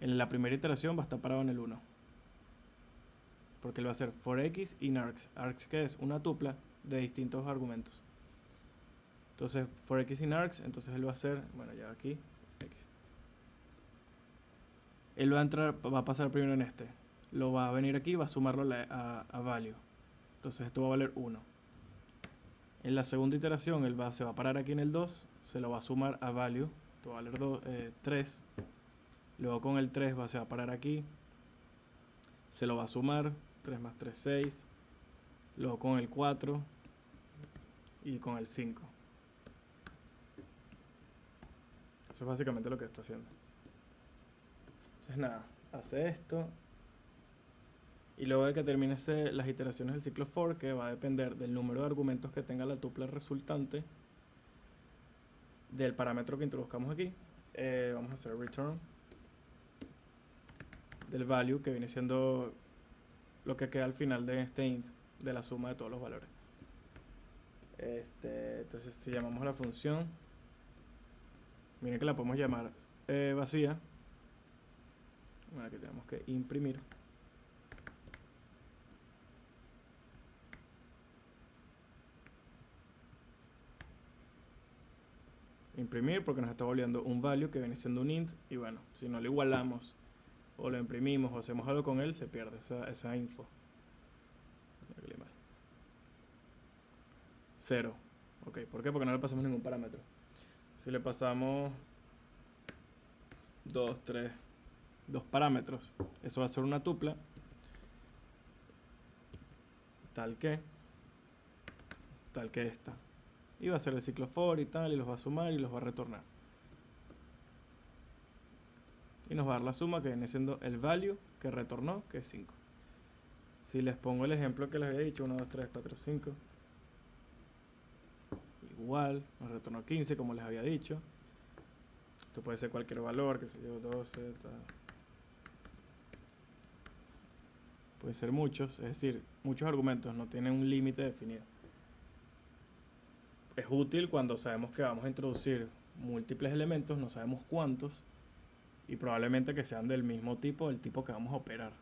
en la primera iteración va a estar parado en el 1, porque él va a hacer for x in args. Args, que es una tupla de distintos argumentos. Entonces, for x in args, entonces él va a hacer, bueno, ya aquí, x. Él va a pasar primero en este. Lo va a venir aquí y va a sumarlo a value. Entonces esto va a valer 1. En la segunda iteración se va a parar aquí en el 2, se lo va a sumar a value, esto va a valer 3. Luego con el 3 se va a parar aquí, se lo va a sumar, 3 más 3, 6. Luego con el 4 y con el 5. Eso es básicamente lo que está haciendo. Entonces nada, hace esto. Y luego de que termine las iteraciones del ciclo for, que va a depender del número de argumentos que tenga la tupla resultante, del parámetro que introduzcamos aquí, vamos a hacer return del value, que viene siendo lo que queda al final de este int, de la suma de todos los valores. Entonces si llamamos a la función, miren que la podemos llamar vacía. Bueno, aquí tenemos que imprimir. Imprimir porque nos está volviendo un value que viene siendo un int, y bueno, si no lo igualamos o lo imprimimos o hacemos algo con él, se pierde esa info. 0. Ok, ¿por qué? Porque no le pasamos ningún parámetro. Si le pasamos 2 parámetros, eso va a ser una tupla tal que esta, y va a ser el ciclo for y tal, y los va a sumar y los va a retornar, y nos va a dar la suma que viene siendo el value que retornó, que es 5. Si les pongo el ejemplo que les había dicho, 1, 2, 3, 4, 5, igual nos retornó 15 como les había dicho. Esto puede ser cualquier valor, que sé yo, 12, tal. Puede ser muchos, es decir, muchos argumentos, no tienen un límite definido. Es útil cuando sabemos que vamos a introducir múltiples elementos, no sabemos cuántos, y probablemente que sean del mismo tipo, del tipo que vamos a operar.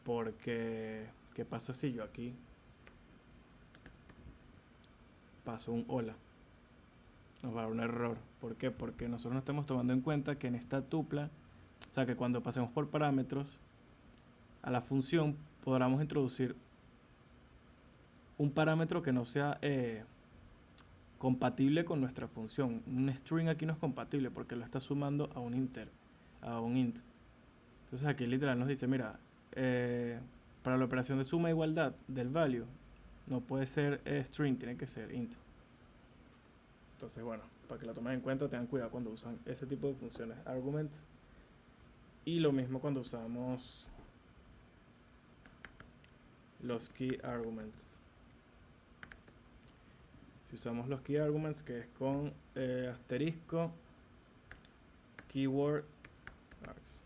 Porque, ¿qué pasa si yo aquí paso un hola? Nos va a dar un error. ¿Por qué? Porque nosotros no estamos tomando en cuenta que en esta tupla, o sea que cuando pasemos por parámetros a la función, podamos introducir un parámetro que no sea compatible con nuestra función. Un string aquí no es compatible porque lo está sumando a un int. Entonces aquí literal nos dice, mira, para la operación de suma e igualdad del value, no puede ser string, tiene que ser int. Entonces, bueno, para que lo tomen en cuenta, tengan cuidado cuando usan ese tipo de funciones, arguments. Y lo mismo cuando usamos los key arguments. Si usamos los key arguments, que es con asterisco, keyword args.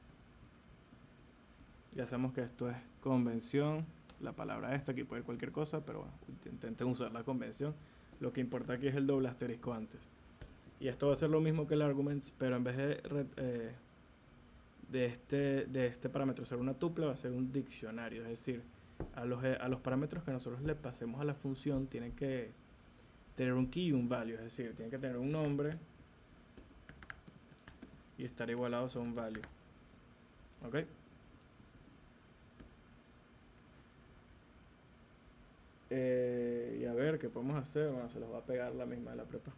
Ya sabemos que esto es convención. La palabra esta, aquí puede ir cualquier cosa, pero bueno, intenten usar la convención. Lo que importa aquí es el doble asterisco antes. Y esto va a ser lo mismo que el arguments, pero en vez de este parámetro ser una tupla, va a ser un diccionario. Es decir, a los parámetros que nosotros le pasemos a la función tienen que tener un key y un value. Es decir, tienen que tener un nombre y estar igualados a un value. ¿Ok? Y a ver, ¿qué podemos hacer? Bueno, se los va a pegar la misma de la prepa.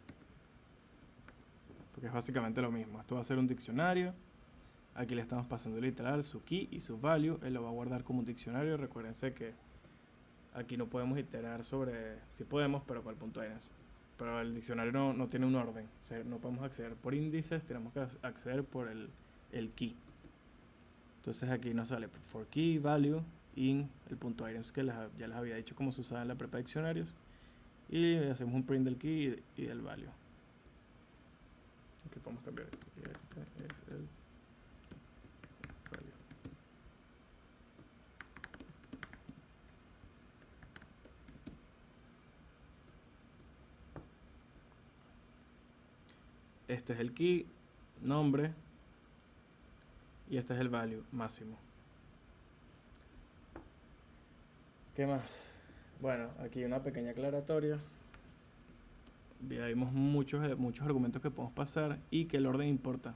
Porque es básicamente lo mismo. Esto va a ser un diccionario. Aquí le estamos pasando literal su key y su value. Él lo va a guardar como un diccionario. Recuérdense que aquí no podemos iterar sobre... Sí podemos, pero con el punto de eso. Pero el diccionario no tiene un orden. O sea, no podemos acceder por índices, tenemos que acceder por el key. Entonces aquí nos sale for key, value, in, el punto items que ya les había dicho cómo se usaba en la prepa de diccionarios. Y hacemos un print del key y del value. Aquí podemos cambiar. Y este es el value. Este es el key, nombre. Y este es el value máximo. ¿Qué más? Bueno, aquí una pequeña aclaratoria. Ya vimos muchos argumentos que podemos pasar y que el orden importa.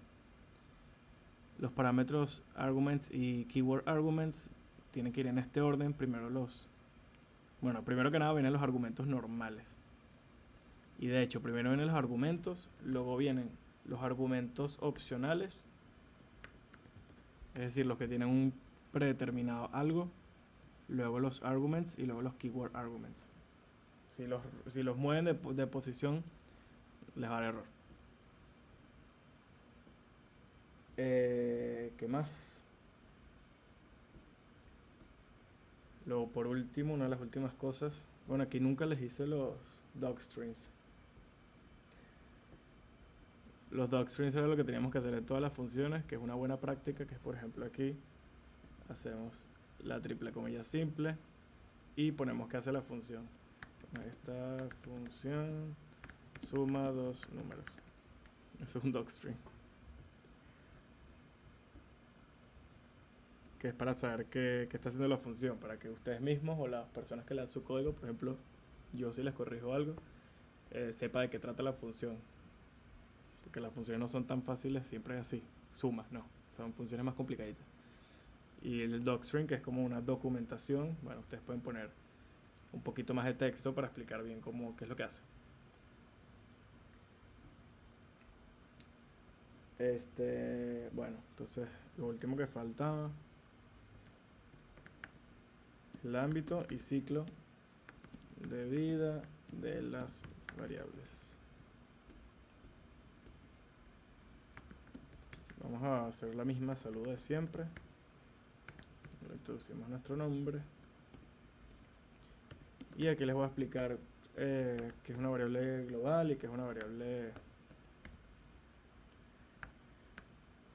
Los parámetros arguments y keyword arguments tienen que ir en este orden. Primero que nada vienen los argumentos normales. Y de hecho, primero vienen los argumentos, luego vienen los argumentos opcionales. Es decir, los que tienen un predeterminado algo. Luego los arguments y luego los keyword arguments. Si los mueven de posición, les va a dar error. ¿Qué más? Luego, por último, una de las últimas cosas. Bueno, aquí nunca les hice los docstrings. Los docstrings era lo que teníamos que hacer en todas las funciones, que es una buena práctica, que es por ejemplo aquí hacemos la triple comilla simple y ponemos que hace la función. Esta función suma dos números. Eso es un docstring. Que es para saber qué está haciendo la función, para que ustedes mismos o las personas que lean su código, por ejemplo, yo si les corrijo algo, sepa de qué trata la función. Porque las funciones no son tan fáciles, siempre es así, sumas, no, son funciones más complicaditas. Y el docstring, que es como una documentación, bueno, ustedes pueden poner un poquito más de texto para explicar bien qué es lo que hace. Bueno, entonces lo último que faltaba, el ámbito y ciclo de vida de las variables. Vamos a hacer la misma saludo de siempre. Le introducimos nuestro nombre. Y aquí les voy a explicar qué es una variable global y qué es una variable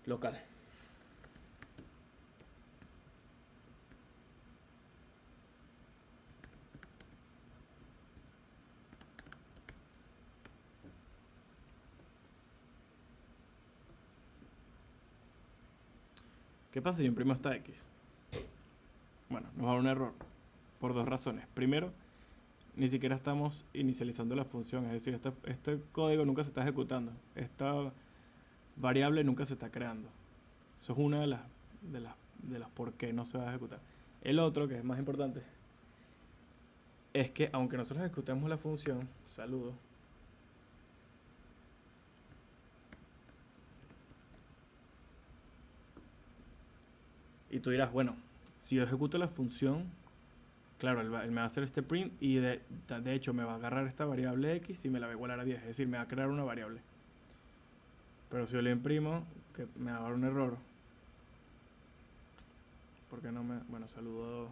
local. ¿Qué pasa si yo imprimo esta X? Bueno, nos va a dar un error por dos razones. Primero, ni siquiera estamos inicializando la función, es decir, este código nunca se está ejecutando, esta variable nunca se está creando. Eso es una de las por qué no se va a ejecutar. El otro, que es más importante, es que aunque nosotros ejecutemos la función saludo, y tú dirás, bueno, si yo ejecuto la función, claro, él me va a hacer este print y de hecho me va a agarrar esta variable x y me la va a igualar a 10, es decir, me va a crear una variable. Pero si yo le imprimo, que me va a dar un error. Porque no me... Bueno, saludo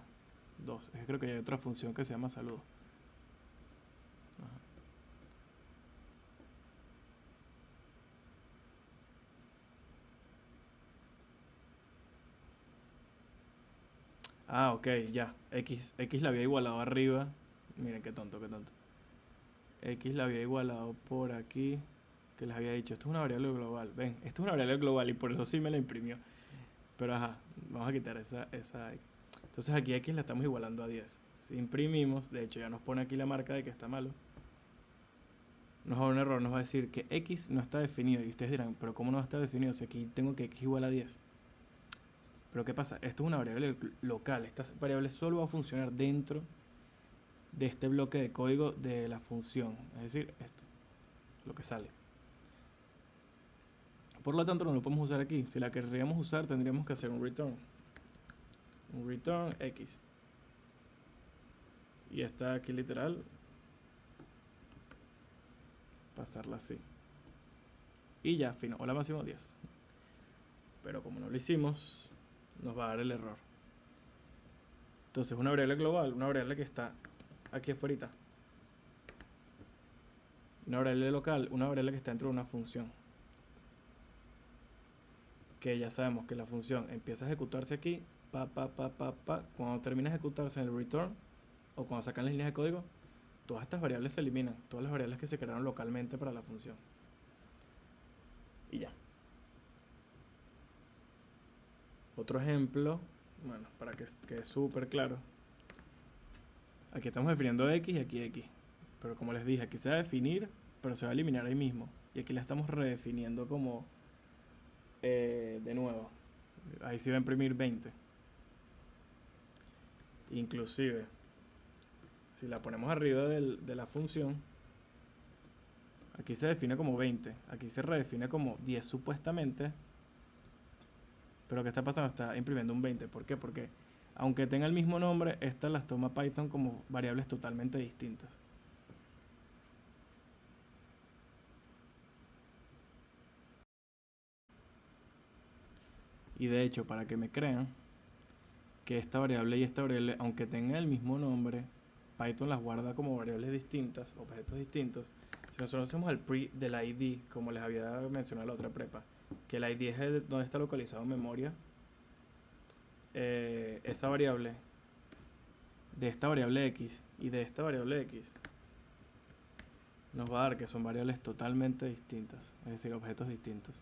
2. Es que creo que hay otra función que se llama saludo. Ajá. Ah, ok, ya. X la había igualado arriba. Miren qué tonto, qué tonto. X la había igualado por aquí. Que les había dicho, esto es una variable global. Ven, esto es una variable global y por eso sí me la imprimió. Pero ajá, vamos a quitar esa X. Entonces aquí X la estamos igualando a 10. Si imprimimos, de hecho ya nos pone aquí la marca de que está malo. Nos va a dar un error, nos va a decir que X no está definido. Y ustedes dirán, pero ¿cómo no está definido? Si aquí tengo que X igual a 10. Pero ¿qué pasa? Esto es una variable local. Esta variable solo va a funcionar dentro de este bloque de código de la función. Es decir, esto, lo que sale. Por lo tanto, no lo podemos usar aquí. Si la querríamos usar, tendríamos que hacer un return. Un return X. Y está aquí literal. Pasarla así. Y ya, fino. Hola máximo 10. Pero como no lo hicimos, nos va a dar el error. Entonces, una variable global, una variable que está aquí afuera. Una variable local, una variable que está dentro de una función. Que ya sabemos que la función empieza a ejecutarse aquí, cuando termina de ejecutarse en el return, o cuando sacan las líneas de código, todas estas variables se eliminan, todas las variables que se crearon localmente para la función. Y ya. Otro ejemplo, bueno, para que quede súper claro. Aquí estamos definiendo X y aquí X. Pero como les dije, aquí se va a definir, pero se va a eliminar ahí mismo. Y aquí la estamos redefiniendo como de nuevo. Ahí se va a imprimir 20. Inclusive, si la ponemos arriba de la función, aquí se define como 20. Aquí se redefine como 10 supuestamente. Pero ¿qué está pasando? Está imprimiendo un 20. ¿Por qué? Porque aunque tenga el mismo nombre, estas las toma Python como variables totalmente distintas. Y de hecho, para que me crean que esta variable y esta variable, aunque tengan el mismo nombre, Python las guarda como variables distintas, objetos distintos. Si nosotros hacemos el pre del ID, como les había mencionado en la otra prepa, que el ID es donde está localizado en memoria, esa variable de esta variable X y de esta variable X nos va a dar que son variables totalmente distintas, es decir, objetos distintos.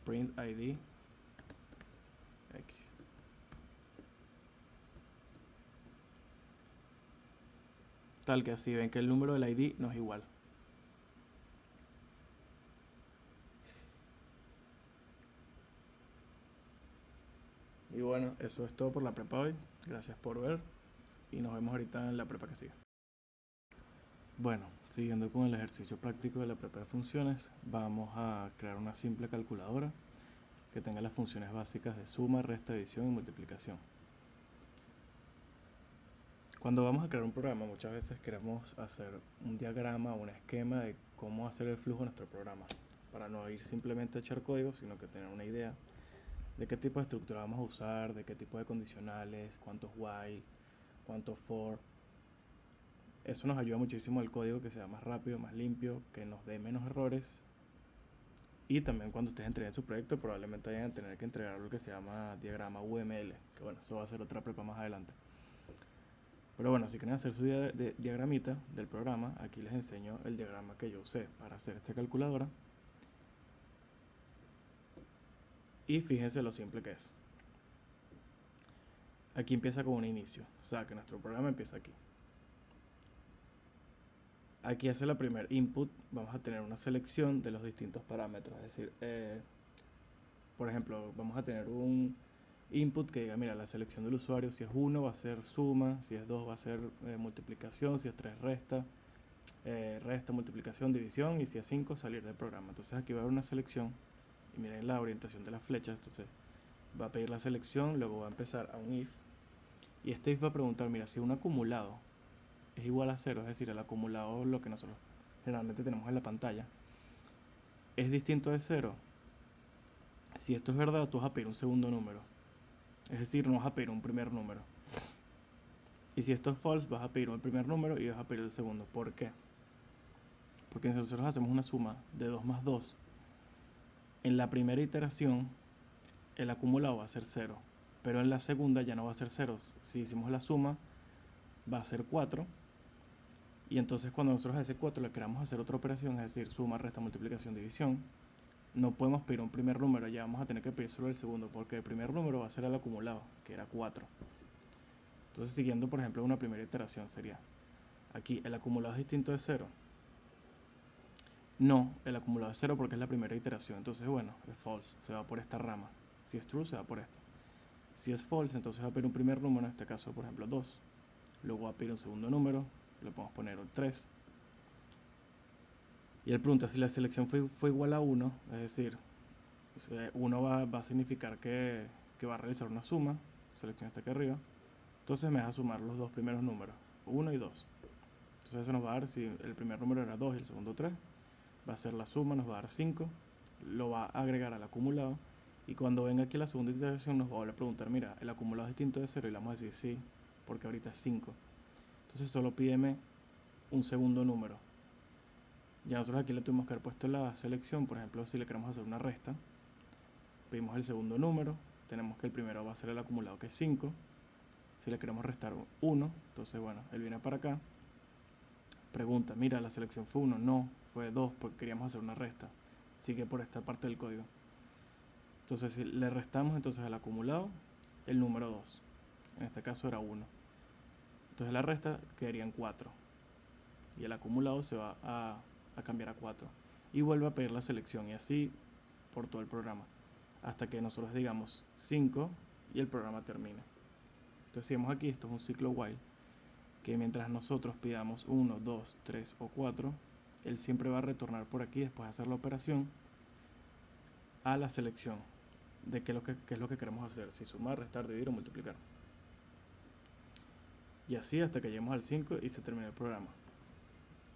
Print ID X. Tal que así ven que el número del ID no es igual. Y bueno, eso es todo por la prepa hoy. Gracias por ver y nos vemos ahorita en la prepa que sigue. Bueno, siguiendo con el ejercicio práctico de la prepa de funciones, vamos a crear una simple calculadora que tenga las funciones básicas de suma, resta, división y multiplicación. Cuando vamos a crear un programa, muchas veces queremos hacer un diagrama o un esquema de cómo hacer el flujo de nuestro programa, para no ir simplemente a echar código, sino que tener una idea de qué tipo de estructura vamos a usar, de qué tipo de condicionales, cuántos while, cuántos for. Eso nos ayuda muchísimo al código que sea más rápido, más limpio, que nos dé menos errores. Y también cuando ustedes entreguen su proyecto probablemente vayan a tener que entregar lo que se llama diagrama UML, que bueno, eso va a ser otra prepa más adelante. Pero bueno, si quieren hacer su diagramita del programa, aquí les enseño el diagrama que yo usé para hacer esta calculadora. Y fíjense lo simple que es. Aquí empieza con un inicio, o sea que nuestro programa empieza aquí. Aquí hace la primer input, vamos a tener una selección de los distintos parámetros, es decir, por ejemplo, vamos a tener un input que diga, mira, la selección del usuario, si es 1 va a ser suma, si es 2 va a ser multiplicación, si es 3 resta, multiplicación, división, y si es 5 salir del programa. Entonces aquí va a haber una selección, y miren la orientación de las flechas, entonces va a pedir la selección, luego va a empezar a un if, y este if va a preguntar, mira, si un acumulado es igual a 0, es decir, el acumulado, lo que nosotros generalmente tenemos en la pantalla, es distinto de 0. Si esto es verdad, tú vas a pedir un segundo número. Es decir, no vas a pedir un primer número. Y si esto es false, vas a pedir el primer número y vas a pedir el segundo. ¿Por qué? Porque si nosotros hacemos una suma de 2 más 2, en la primera iteración el acumulado va a ser 0. Pero en la segunda ya no va a ser 0. Si hicimos la suma, va a ser 4. Y entonces cuando nosotros a ese 4 le queramos hacer otra operación, es decir, suma, resta, multiplicación, división, no podemos pedir un primer número, ya vamos a tener que pedir solo el segundo, porque el primer número va a ser el acumulado, que era 4. Entonces, siguiendo por ejemplo una primera iteración, sería aquí el acumulado es distinto de 0. No, el acumulado es 0 porque es la primera iteración. Entonces, bueno, es false, se va por esta rama. Si es true, se va por esta. Si es false, entonces va a pedir un primer número, en este caso por ejemplo 2. Luego va a pedir un segundo número, le podemos poner un 3. Y él pregunta si la selección fue igual a 1, es decir, 1 va a significar que va a realizar una suma, selección está aquí arriba, entonces me deja sumar los dos primeros números, 1 y 2. Entonces eso nos va a dar, si el primer número era 2 y el segundo 3, va a ser la suma, nos va a dar 5, lo va a agregar al acumulado, y cuando venga aquí la segunda iteración nos va a volver a preguntar, mira, el acumulado es distinto de 0, y le vamos a decir sí, porque ahorita es 5. Entonces solo pídeme un segundo número. Ya nosotros aquí le tuvimos que haber puesto la selección, por ejemplo, si le queremos hacer una resta, pedimos el segundo número, tenemos que el primero va a ser el acumulado, que es 5. Si le queremos restar 1, entonces bueno, él viene para acá, pregunta, mira, la selección fue 1, no, fue 2 porque queríamos hacer una resta, sigue por esta parte del código. Entonces si le restamos entonces al acumulado el número 2, en este caso era 1. Entonces la resta quedarían 4 y el acumulado se va a cambiar a 4 y vuelve a pedir la selección, y así por todo el programa hasta que nosotros digamos 5 y el programa termina. Entonces si vemos aquí, esto es un ciclo while, que mientras nosotros pidamos 1, 2, 3 o 4, él siempre va a retornar por aquí después de hacer la operación a la selección de qué es lo que queremos hacer, si sumar, restar, dividir o multiplicar. Y así hasta que lleguemos al 5 y se termine el programa.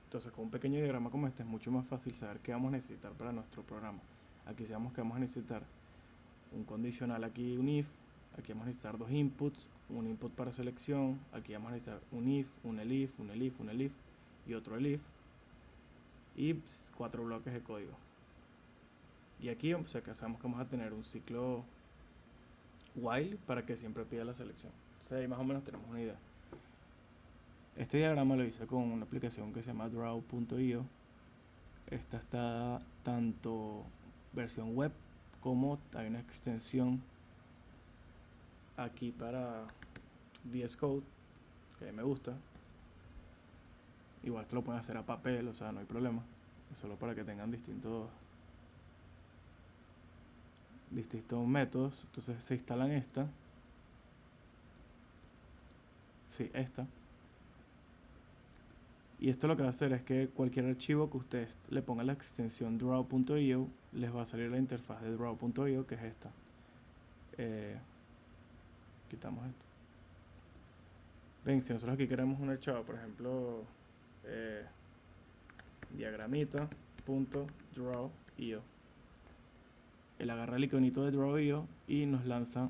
Entonces con un pequeño diagrama como este es mucho más fácil saber qué vamos a necesitar para nuestro programa. Aquí sabemos que vamos a necesitar un condicional, aquí un if, aquí vamos a necesitar dos inputs, un input para selección, aquí vamos a necesitar un if, un elif, un elif, un elif y otro elif, y 4 bloques de código. Y aquí que sabemos que vamos a tener un ciclo while para que siempre pida la selección. Entonces ahí más o menos tenemos una idea. Este diagrama lo hice con una aplicación que se llama draw.io. Esta está tanto versión web como hay una extensión aquí para VS Code que a mí me gusta. Igual esto lo pueden hacer a papel, o sea, no hay problema. Es solo para que tengan distintos métodos. Entonces se instalan esta. Sí, esta. Y esto lo que va a hacer es que cualquier archivo que ustedes le pongan la extensión draw.io, les va a salir la interfaz de draw.io, que es esta. Quitamos esto. Ven, si nosotros aquí queremos un archivo, por ejemplo, diagramita.draw.io, él agarra el iconito de draw.io y nos lanza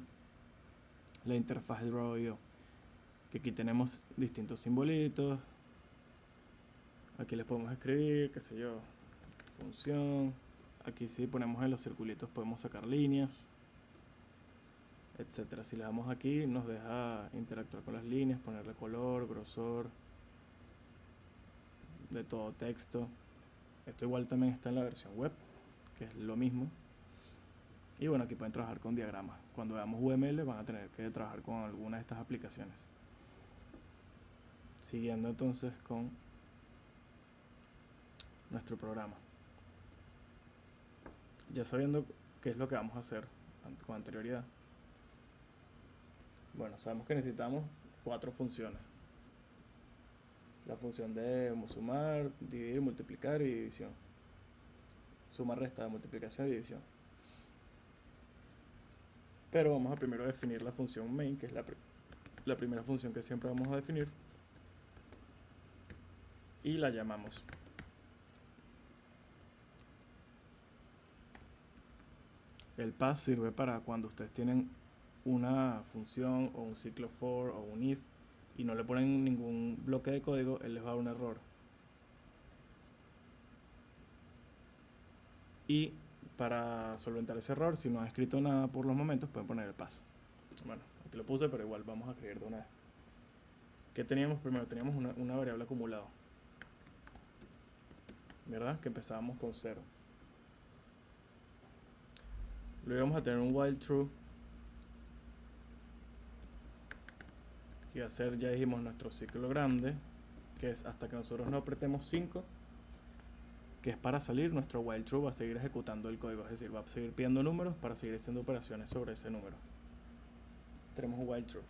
la interfaz de draw.io, que aquí tenemos distintos simbolitos. Aquí les podemos escribir, qué sé yo, función. Aquí si ponemos en los circulitos podemos sacar líneas. etcétera. Si le damos aquí, nos deja interactuar con las líneas, ponerle color, grosor, de todo texto. Esto igual también está en la versión web, que es lo mismo. Y bueno, aquí pueden trabajar con diagramas. Cuando veamos UML van a tener que trabajar con alguna de estas aplicaciones. Siguiendo entonces con nuestro programa. Ya sabiendo qué es lo que vamos a hacer con anterioridad. Bueno, sabemos que necesitamos 4 funciones. La función de sumar, dividir, multiplicar y división. Suma, resta, multiplicación y división. Pero vamos a primero definir la función main, que es la primera función que siempre vamos a definir. Y la llamamos. El pass sirve para cuando ustedes tienen una función o un ciclo for o un if y no le ponen ningún bloque de código, él les va a dar un error. Y para solventar ese error, si no han escrito nada por los momentos, pueden poner el pass. Bueno, aquí lo puse, pero igual vamos a escribir de una vez. ¿Qué teníamos primero? Teníamos una variable acumulado, ¿verdad? Que empezábamos con 0. Luego vamos a tener un while true, que va a ser, ya dijimos, nuestro ciclo grande, que es hasta que nosotros no apretemos 5, que es para salir. Nuestro while true va a seguir ejecutando el código, es decir, va a seguir pidiendo números para seguir haciendo operaciones sobre ese número. Tenemos un while true.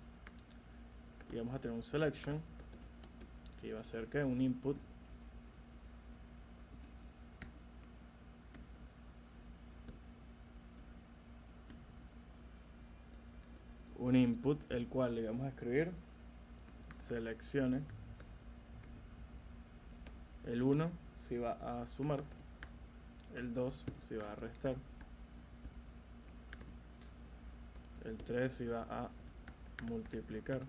Y vamos a tener un selection, que va a ser que un input el cual le vamos a escribir seleccione el 1 si va a sumar, el 2 si va a restar, el 3 si va a multiplicar,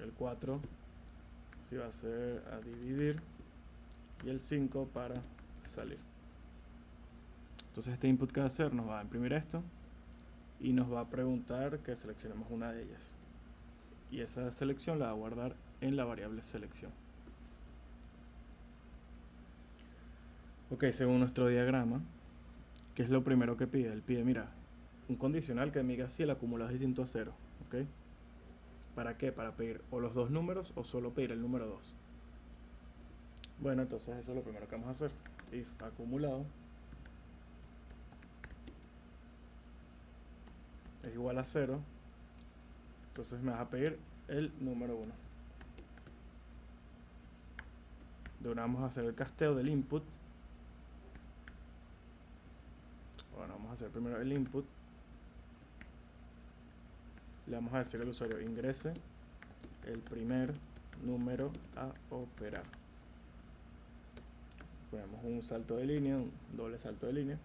el 4 si va a ser a dividir y el 5 para salir. Entonces este input que va a hacer nos va a imprimir esto y nos va a preguntar que seleccionemos una de ellas, y esa selección la va a guardar en la variable selección. Ok, según nuestro diagrama, ¿qué es lo primero que pide? Él pide, mira, un condicional que me diga si el acumulado es distinto a 0. ¿Ok? ¿Para qué? Para pedir o los dos números o solo pedir el número 2. Bueno, entonces eso es lo primero que vamos a hacer. If acumulado es igual a 0, entonces me vas a pedir el número 1. De una vamos a hacer el casteo del input. Bueno, vamos a hacer primero el input. Le vamos a decir al usuario ingrese el primer número a operar. Ponemos un salto de línea, un doble salto de línea.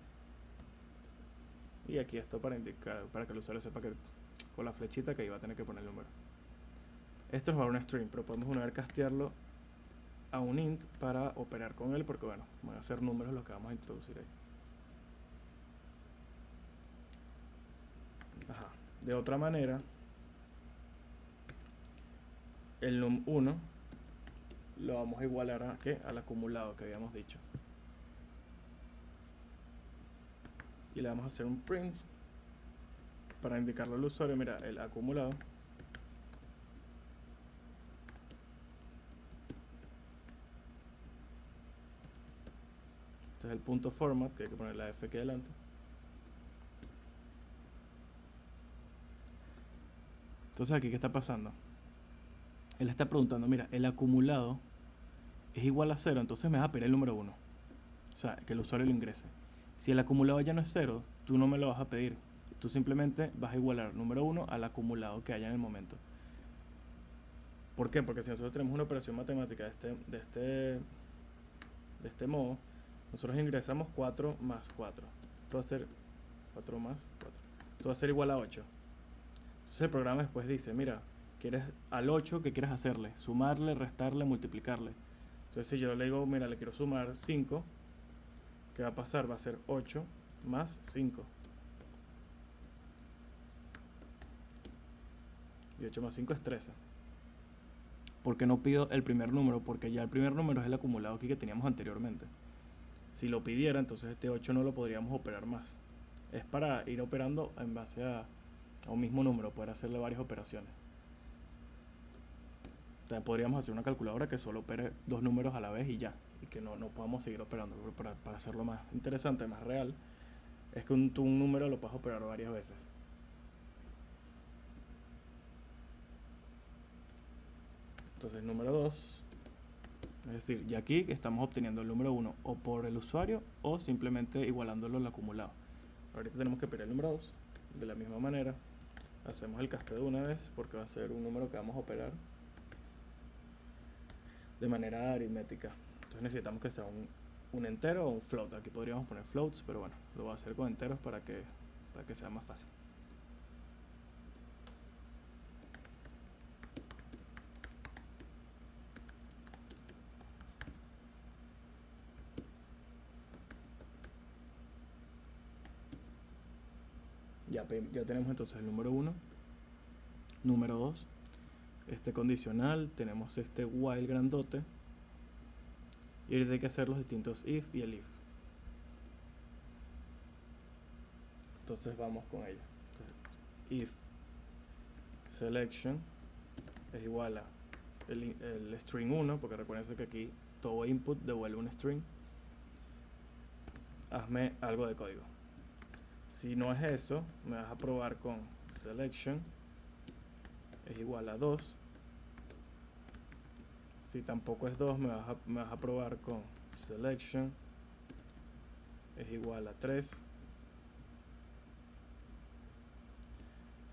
Y aquí esto para indicar, para que el usuario sepa que con la flechita que ahí va a tener que poner el número. Esto nos va a dar un string, pero podemos una vez castearlo a un int para operar con él, porque bueno, van a ser números los que vamos a introducir ahí. Ajá. De otra manera, el num1 lo vamos a igualar a ¿qué? Al acumulado que habíamos dicho. Y le vamos a hacer un print para indicarle al usuario, mira, el acumulado este es el punto format, que hay que poner la F aquí adelante. Entonces aquí, ¿qué está pasando? Él está preguntando, mira, el acumulado es igual a 0, entonces me vas a pedir el número 1. O sea, que el usuario lo ingrese. Si el acumulado ya no es 0, tú no me lo vas a pedir. Tú simplemente vas a igualar el número 1 al acumulado que haya en el momento. ¿Por qué? Porque si nosotros tenemos una operación matemática de este modo, nosotros ingresamos 4 más 4. Esto va a ser 4 más 4. Esto va a ser igual a 8. Entonces el programa después dice, mira, quieres al 8, ¿qué quieres hacerle? Sumarle, restarle, multiplicarle. Entonces si yo le digo, mira, le quiero sumar 5, ¿qué va a pasar? Va a ser 8 más 5. Y 8 más 5 es 13. ¿Por qué no pido el primer número? Porque ya el primer número es el acumulado aquí que teníamos anteriormente. Si lo pidiera, entonces este 8 no lo podríamos operar más. Es para ir operando en base a un mismo número, poder hacerle varias operaciones. También podríamos hacer una calculadora que solo opere dos números a la vez y ya, y que no podamos seguir operando. Pero para hacerlo más interesante, más real, es que un número lo puedes operar varias veces. Entonces, número 2, es decir, ya aquí estamos obteniendo el número 1 o por el usuario o simplemente igualándolo al acumulado. Ahorita tenemos que operar el número 2. De la misma manera, hacemos el casteo de una vez porque va a ser un número que vamos a operar de manera aritmética. Entonces necesitamos que sea un entero o un float. Aquí podríamos poner floats, pero bueno, lo voy a hacer con enteros para que sea más fácil. Ya tenemos entonces el número 1, número 2, este condicional, tenemos este while grandote, y ahorita hay que hacer los distintos if y el if. Entonces vamos con ello. If selection es igual a el string 1, porque recuerden que aquí todo input devuelve un string, hazme algo de código. Si no es eso, me vas a probar con selection es igual a 2. Si tampoco es 2, me vas a probar con selection es igual a 3.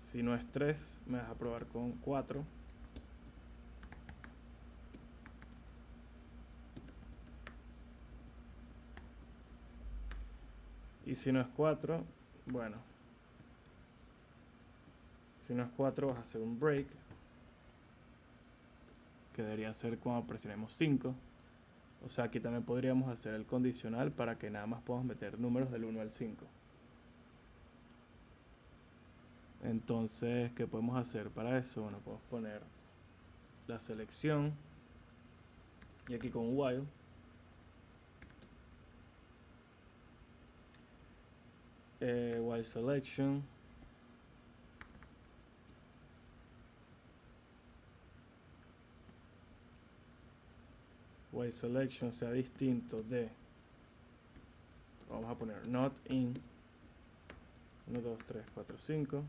Si no es 3, me vas a probar con 4. Y si no es 4, bueno, si no es 4 vas a hacer un break, que debería ser cuando presionemos 5. O sea, aquí también podríamos hacer el condicional para que nada más podamos meter números del 1 al 5. Entonces, ¿qué podemos hacer para eso? Bueno, podemos poner la selección y aquí con while while selection while selection sea distinto de, vamos a poner not in 1, 2, 3, 4, 5.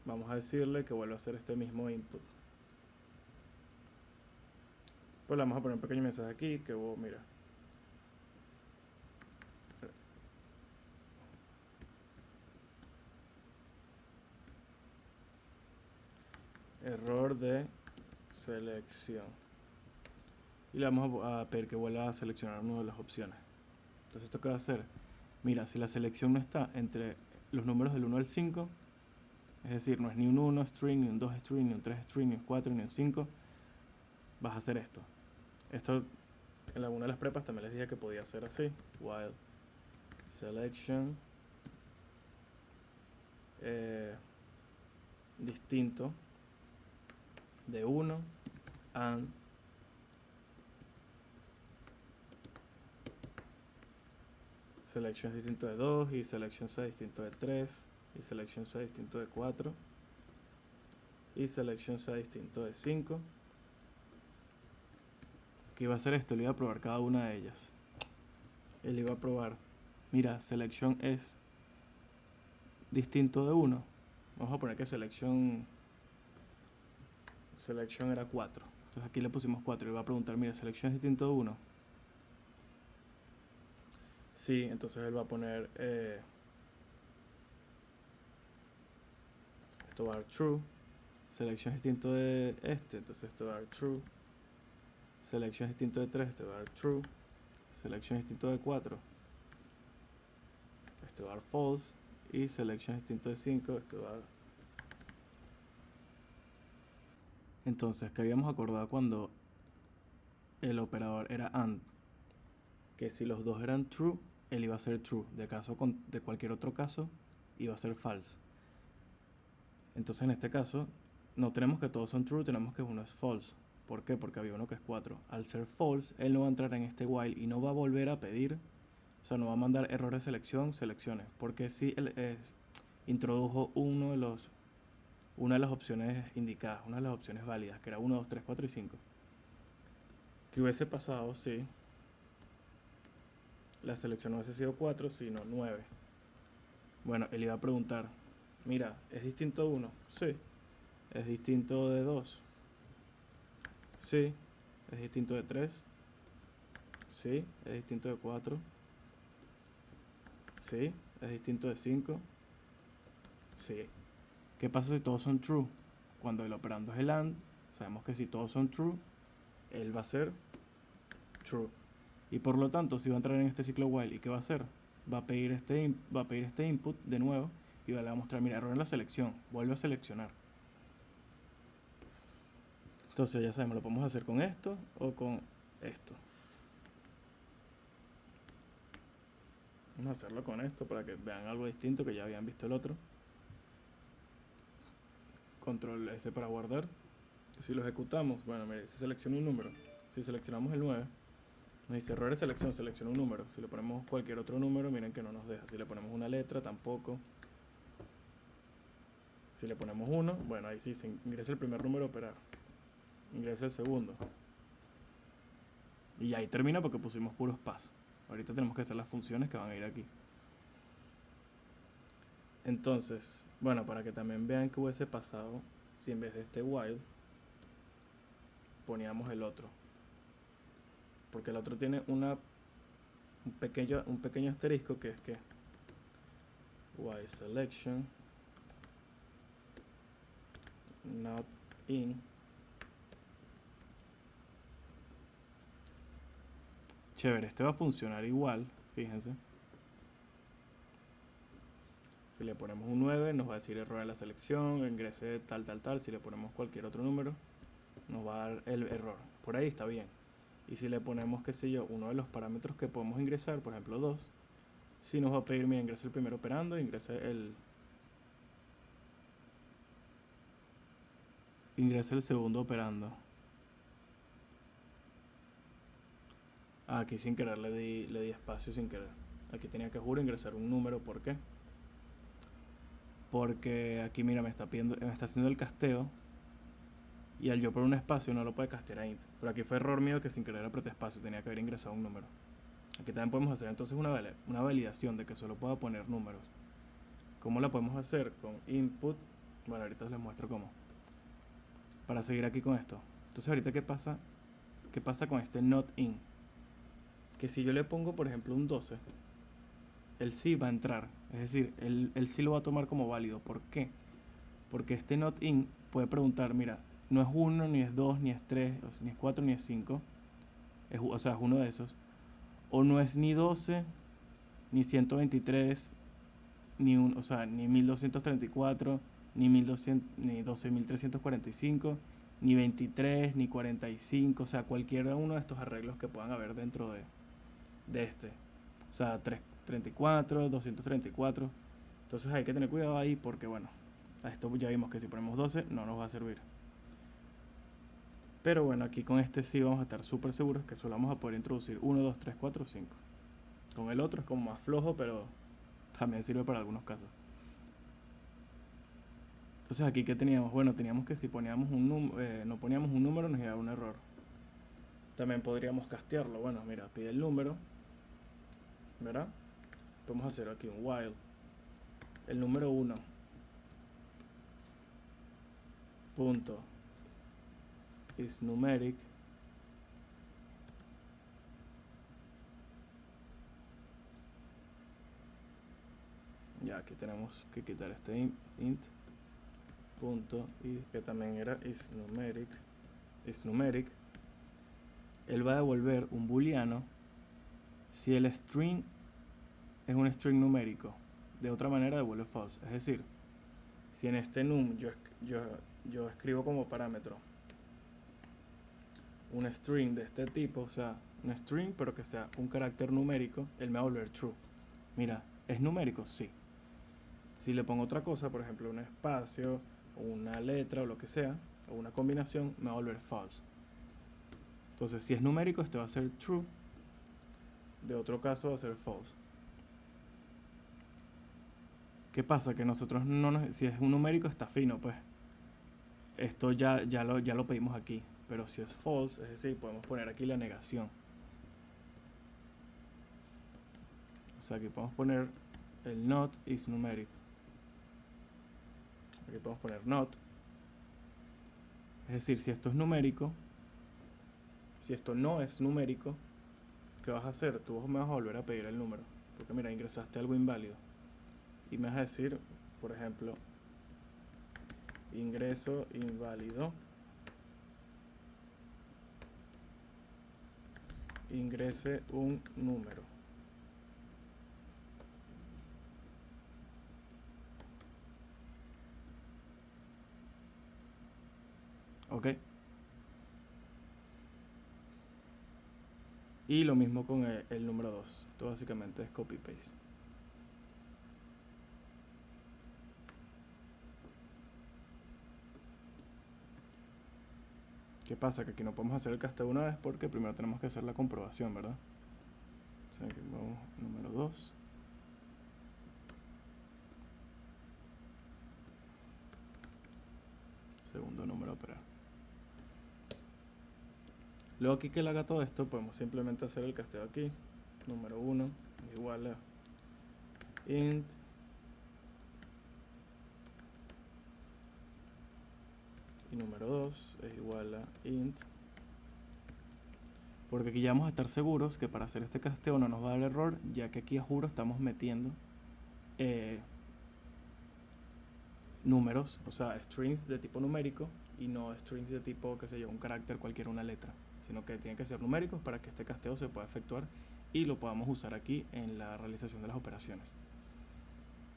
Vamos a decirle que vuelva a hacer este mismo input. Pues le vamos a poner un pequeño mensaje aquí que mira, error de selección, y le vamos a pedir que vuelva a seleccionar una de las opciones. Entonces, ¿esto qué va a hacer? Mira, si la selección no está entre los números del 1 al 5, es decir, no es ni un 1 string, ni un 2 string, ni un 3 string, ni un 4, ni un 5, vas a hacer esto. Esto en alguna de las prepas también les dije que podía hacer así, while selection distinto de 1 and selection es distinto de 2 y selection sea distinto de 3 y selection sea distinto de 4 y selection sea distinto de 5. ¿Qué iba a hacer esto? Le iba a probar cada una de ellas. Él iba a probar, mira, selection es distinto de 1. Vamos a poner que selection era 4. Entonces aquí le pusimos 4 y le va a preguntar, mira, selection es distinto de 1. Sí, entonces él va a poner esto va a dar true. Selection es distinto de este, entonces esto va a dar true. Selection es distinto de 3, este va a dar true. Selection es distinto de 4, este va a dar false. Y selection es distinto de 5, este va a dar. Entonces, ¿qué habíamos acordado cuando el operador era AND? Que si los dos eran true, él iba a ser true. De cualquier otro caso, iba a ser false. Entonces en este caso no tenemos que todos son true, tenemos que uno es false. ¿Por qué? Porque había uno que es 4. Al ser false, él no va a entrar en este while y no va a volver a pedir, o sea, no va a mandar error de selección, selecciones, porque si él introdujo una de las opciones indicadas, una de las opciones válidas, que era 1, 2, 3, 4 y 5. ¿Qué hubiese pasado si la selección no hubiese sido 4, sino 9? Bueno, él iba a preguntar, mira, ¿es distinto de 1? Sí. ¿Es distinto de 2? Sí. ¿Es distinto de 3? Sí. ¿Es distinto de 4? Sí. ¿Es distinto de 5? Sí. ¿Qué pasa si todos son true? Cuando el operando es el AND, sabemos que si todos son true, él va a ser true. Y por lo tanto, si va a entrar en este ciclo while, ¿y qué va a hacer? Va a pedir este input de nuevo y le va a mostrar, mira, error en la selección, vuelve a seleccionar. Entonces ya sabemos, lo podemos hacer con esto o con esto. Vamos a hacerlo con esto para que vean algo distinto que ya habían visto el otro. Control S para guardar. Si lo ejecutamos, bueno, mire, se selecciona un número. Si seleccionamos el 9, nos dice error de selección, selecciona un número. Si le ponemos cualquier otro número, miren que no nos deja. Si le ponemos una letra, tampoco. Si le ponemos 1, bueno, ahí sí se ingresa el primer número a operar. Ingresa el segundo. Y ahí termina porque pusimos puros pass. Ahorita tenemos que hacer las funciones que van a ir aquí. Entonces, bueno, para que también vean que hubiese pasado si en vez de este while poníamos el otro. Porque el otro tiene un pequeño asterisco que es que while selection not in. Chévere, este va a funcionar igual, fíjense. Si le ponemos un 9, nos va a decir error en la selección, ingrese tal. Si le ponemos cualquier otro número, nos va a dar el error. Por ahí está bien. Y si le ponemos, qué sé yo, uno de los parámetros que podemos ingresar, por ejemplo 2, si nos va a pedir, mira, ingrese el primer operando, ingrese el segundo operando. Aquí sin querer le di espacio sin querer. Aquí tenía que, juro, ingresar un número. ¿Por qué? Porque aquí, mira, me está haciendo el casteo. Y al yo poner un espacio no lo puede castear a int. Pero aquí fue error mío que sin querer apreté espacio. Tenía que haber ingresado un número. Aquí también podemos hacer entonces una validación de que solo pueda poner números. ¿Cómo la podemos hacer? Con input. Bueno, ahorita les muestro cómo. Para seguir aquí con esto. Entonces ahorita ¿qué pasa? ¿Qué pasa con este not in? Que si yo le pongo, por ejemplo, un 12, él sí va a entrar. Es decir, él sí lo va a tomar como válido. ¿Por qué? Porque este not in puede preguntar, mira, no es 1, ni es 2, ni es 3, ni es 4, ni es 5. O sea, es uno de esos. O no es ni 12, ni 123, ni 1234, ni 1200, ni 12345, ni 23, ni 45. O sea, cualquiera uno de estos arreglos que puedan haber dentro de este. O sea, 334, 234. Entonces hay que tener cuidado ahí porque, bueno, a esto ya vimos que si ponemos 12 no nos va a servir. Pero bueno, aquí con este sí vamos a estar súper seguros que solo vamos a poder introducir 1, 2, 3, 4, 5. Con el otro es como más flojo, pero también sirve para algunos casos. Entonces aquí que teníamos, bueno, teníamos que si poníamos no poníamos un número nos iba a dar un error. También podríamos castearlo. Bueno, mira, pide el número, ¿verdad? Podemos hacer aquí un while. El número 1 punto is numeric. Ya aquí tenemos que quitar este int punto y que también era is numeric. Él va a devolver un booleano si el string es un string numérico. De otra manera devuelve false. Es decir, si en este num yo escribo como parámetro un string de este tipo, o sea, un string pero que sea un carácter numérico, él me va a volver true. Mira, ¿es numérico? Sí. Si le pongo otra cosa, por ejemplo un espacio, o una letra o lo que sea, o una combinación, me va a volver false. Entonces, si es numérico, este va a ser true. De otro caso va a ser false. ¿Qué pasa? Que nosotros no nos, si es un numérico está fino, pues. Esto ya lo pedimos aquí. Pero si es false, es decir, podemos poner aquí la negación. O sea, aquí podemos poner el not is numeric. Aquí podemos poner not. Es decir, si esto es numérico, si esto no es numérico, ¿qué vas a hacer? Tú me vas a volver a pedir el número. Porque mira, ingresaste algo inválido. Y me vas a decir, por ejemplo, ingreso inválido. Ingrese un número. ¿Ok? Y lo mismo con el número 2. Esto básicamente es copy-paste. ¿Qué pasa? Que aquí no podemos hacer el casteo una vez porque primero tenemos que hacer la comprobación, ¿verdad? O sea, aquí vamos número 2. Segundo número a operar. Luego aquí que le haga todo esto, podemos simplemente hacer el casteo aquí. Número 1 igual a int y número 2 es igual a int. Porque aquí ya vamos a estar seguros que para hacer este casteo no nos va a dar error, ya que aquí a juro estamos metiendo números, o sea, strings de tipo numérico y no strings de tipo, qué sé yo, un carácter, cualquiera, una letra, sino que tienen que ser numéricos para que este casteo se pueda efectuar y lo podamos usar aquí en la realización de las operaciones.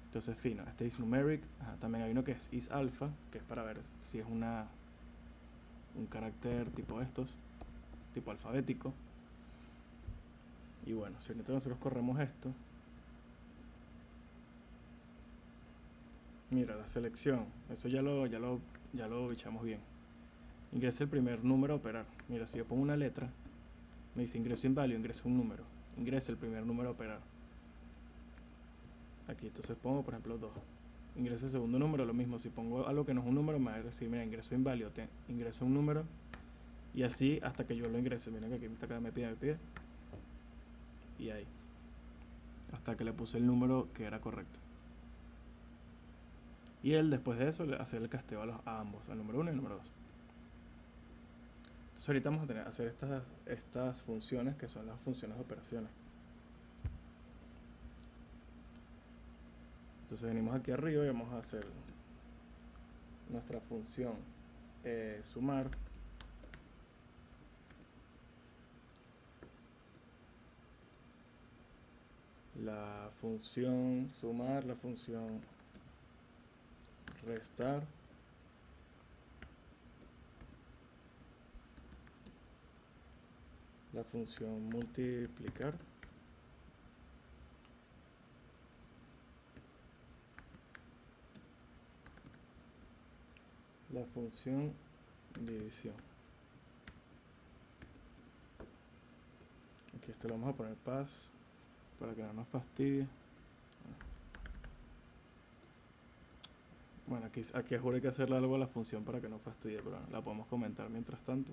Entonces, fino, este is numeric. También hay uno que es alpha, que es para ver si es un carácter tipo estos, tipo alfabético. Y bueno, si ahorita nosotros corremos esto, mira, la selección, eso ya lo bichamos bien. Ingresa el primer número a operar. Mira, si yo pongo una letra, me dice ingreso inválido, ingreso un número. Ingresa el primer número a operar. Aquí, entonces pongo, por ejemplo, 2. Ingreso el segundo número, lo mismo. Si pongo algo que no es un número, me va a decir, mira, ingreso inválido, ingreso un número. Y así hasta que yo lo ingrese. Miren que aquí me pide. Y ahí. Hasta que le puse el número que era correcto. Y él, después de eso, le hace el casteo a ambos, al número 1 y al número 2. Entonces ahorita vamos a hacer estas funciones que son las funciones de operaciones. Entonces venimos aquí arriba y vamos a hacer nuestra función sumar. La función sumar, la función restar. La función multiplicar. La función división. Aquí esto lo vamos a poner pass para que no nos fastidie. Bueno, aquí juro que hacerle algo a la función para que no fastidie, pero la podemos comentar mientras tanto.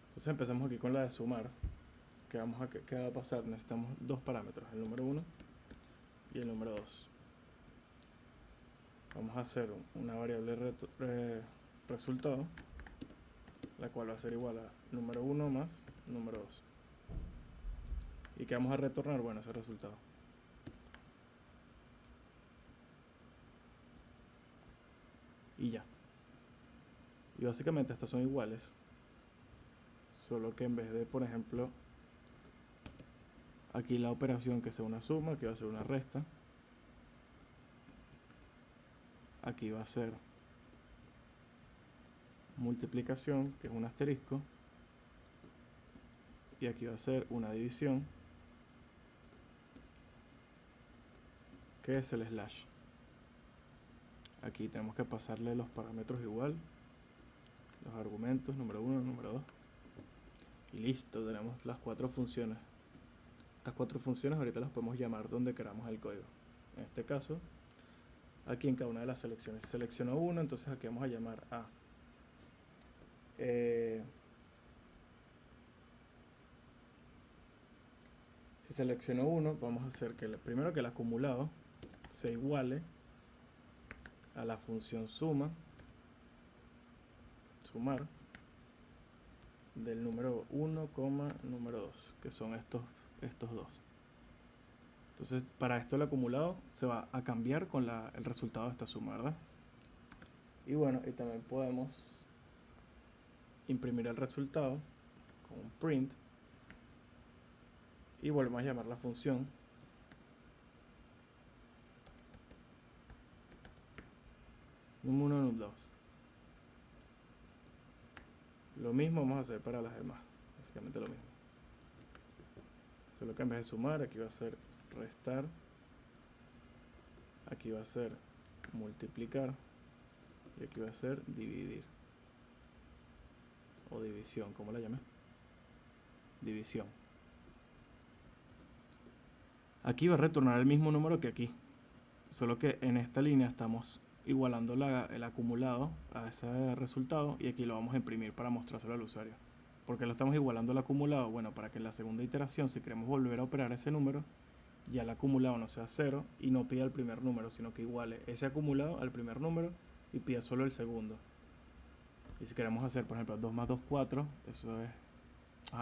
Entonces empezamos aquí con la de sumar. ¿Qué va a pasar? Necesitamos dos parámetros, el número 1 y el número 2. Vamos a hacer una variable resultado, la cual va a ser igual a número 1 más número 2. ¿Y qué vamos a retornar? Bueno, ese resultado. Y ya. Y básicamente estas son iguales. Solo que en vez de, por ejemplo, aquí la operación que sea una suma, aquí va a ser una resta. Aquí va a ser multiplicación, que es un asterisco. Y aquí va a ser una división, que es el slash. Aquí tenemos que pasarle los parámetros igual, los argumentos, número 1, número 2. Y listo, tenemos las 4 funciones. Estas 4 funciones ahorita las podemos llamar donde queramos el código. En este caso, aquí en cada una de las selecciones. Si selecciono uno, entonces aquí vamos a llamar a si selecciono uno, vamos a hacer que primero que el acumulado se iguale a la función sumar del número 1, número 2, que son estos dos. Entonces, para esto el acumulado se va a cambiar con el resultado de esta suma, ¿verdad? Y bueno, y también podemos imprimir el resultado con un print y volvemos a llamar la función num1, num2. Lo mismo vamos a hacer para las demás, básicamente lo mismo. Solo que en vez de sumar, aquí va a ser restar, aquí va a ser multiplicar y aquí va a ser dividir o división, ¿cómo la llamé? División. Aquí va a retornar el mismo número que aquí, solo que en esta línea estamos igualando el acumulado a ese resultado y aquí lo vamos a imprimir para mostrárselo al usuario. ¿Por qué lo estamos igualando al acumulado? Bueno, para que en la segunda iteración, si queremos volver a operar ese número, ya el acumulado no sea 0 y no pida el primer número, sino que iguale ese acumulado al primer número y pida solo el segundo. Y si queremos hacer, por ejemplo, 2 más 2, 4, eso es...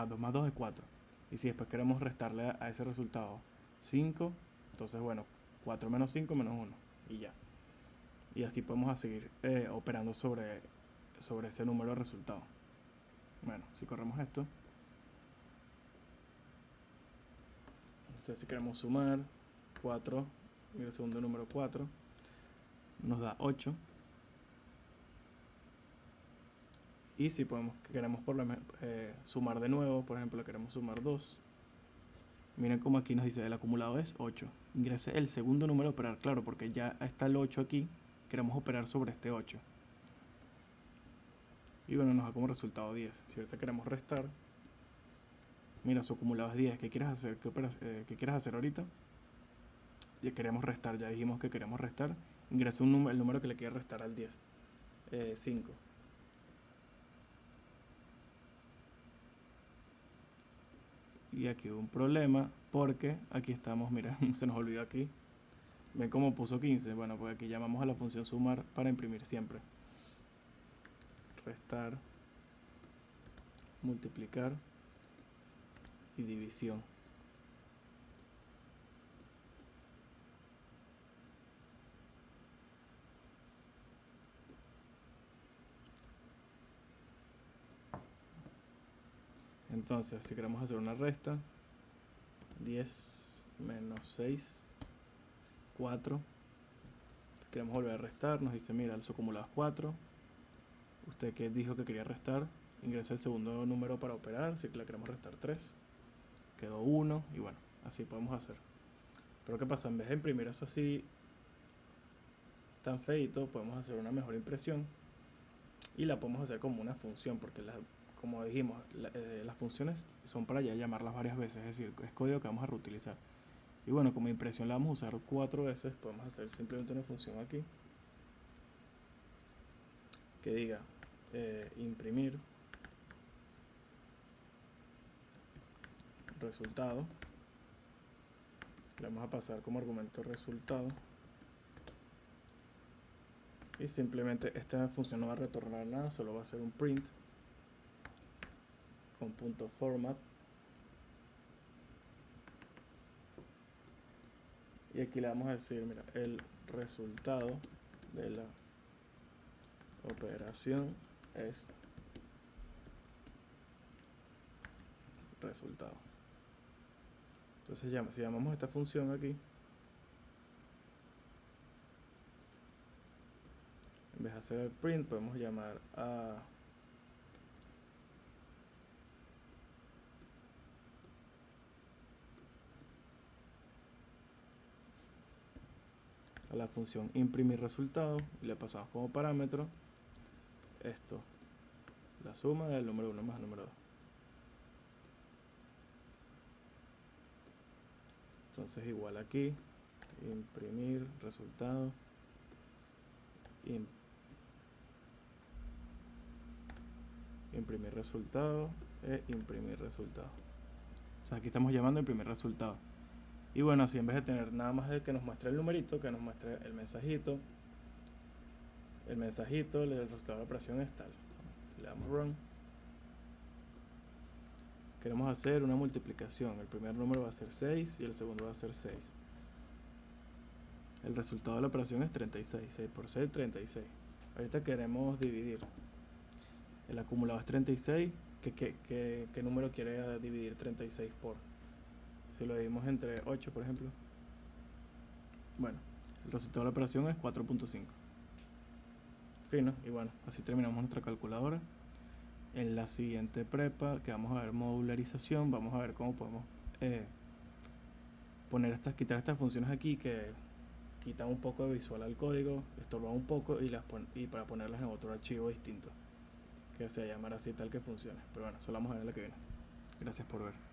2 más 2 es 4. Y si después queremos restarle a ese resultado 5, entonces bueno, 4 menos 5 menos 1 y ya. Y así podemos seguir operando sobre ese número de resultado. Bueno, si corremos esto, entonces si queremos sumar 4, mira el segundo número 4, nos da 8. Y si queremos sumar de nuevo, por ejemplo, queremos sumar 2. Miren como aquí nos dice el acumulado es 8. Ingrese el segundo número a operar, claro, porque ya está el 8 aquí. Queremos operar sobre este 8. Y bueno, nos da como resultado 10. Si ahorita queremos restar, mira, su acumulado es 10. ¿Qué quieres hacer? ¿Qué quieres hacer ahorita? Ya queremos restar, ya dijimos que queremos restar. Ingrese el número que le quiere restar al 10. 5. Y aquí hubo un problema porque aquí estamos, mira, se nos olvidó aquí. ¿Ven cómo puso 15? Bueno, pues aquí llamamos a la función sumar para imprimir siempre. Restar, multiplicar y división. Entonces, si queremos hacer una resta, 10 menos 6, 4. Si queremos volver a restar, nos dice, mira, su acumulado es 4. Usted que dijo que quería restar, ingresa el segundo número para operar. Si le queremos restar 3, quedó 1. Y bueno, así podemos hacer. Pero ¿qué pasa? En vez de imprimir eso así tan feito, podemos hacer una mejor impresión y la podemos hacer como una función, porque como dijimos, las funciones son para ya llamarlas varias veces, es decir, es código que vamos a reutilizar. Y bueno, como impresión la vamos a usar 4 veces, podemos hacer simplemente una función aquí que diga imprimir resultado. Le vamos a pasar como argumento resultado. Y simplemente esta función no va a retornar nada, solo va a ser un print con punto format. Y aquí le vamos a decir, mira, el resultado de la operación es resultado. Entonces si llamamos esta función aquí, en vez de hacer el print, podemos llamar a a la función imprimir resultado y le pasamos como parámetro esto, la suma del número 1 más el número 2. Entonces igual aquí, imprimir resultado, imprimir resultado imprimir resultado. O sea, aquí estamos llamando a imprimir resultado. Y bueno, así en vez de tener nada más de que nos muestre el numerito, que nos muestre el mensajito, el resultado de la operación es tal. Le damos run. Queremos hacer una multiplicación. El primer número va a ser 6 y el segundo va a ser 6. El resultado de la operación es 36. 6 por 6, 36. Ahorita queremos dividir. El acumulado es 36. ¿Qué número quiere dividir 36 por? Si lo dividimos entre 8, por ejemplo. Bueno, el resultado de la operación es 4.5. Fino, y bueno, así terminamos nuestra calculadora. En la siguiente prepa, que vamos a ver modularización, vamos a ver cómo podemos quitar estas funciones aquí que quitan un poco de visual al código, estorban un poco y para ponerlas en otro archivo distinto que se llamará así tal que funcione. Pero bueno, eso lo vamos a ver en la que viene. Gracias por ver.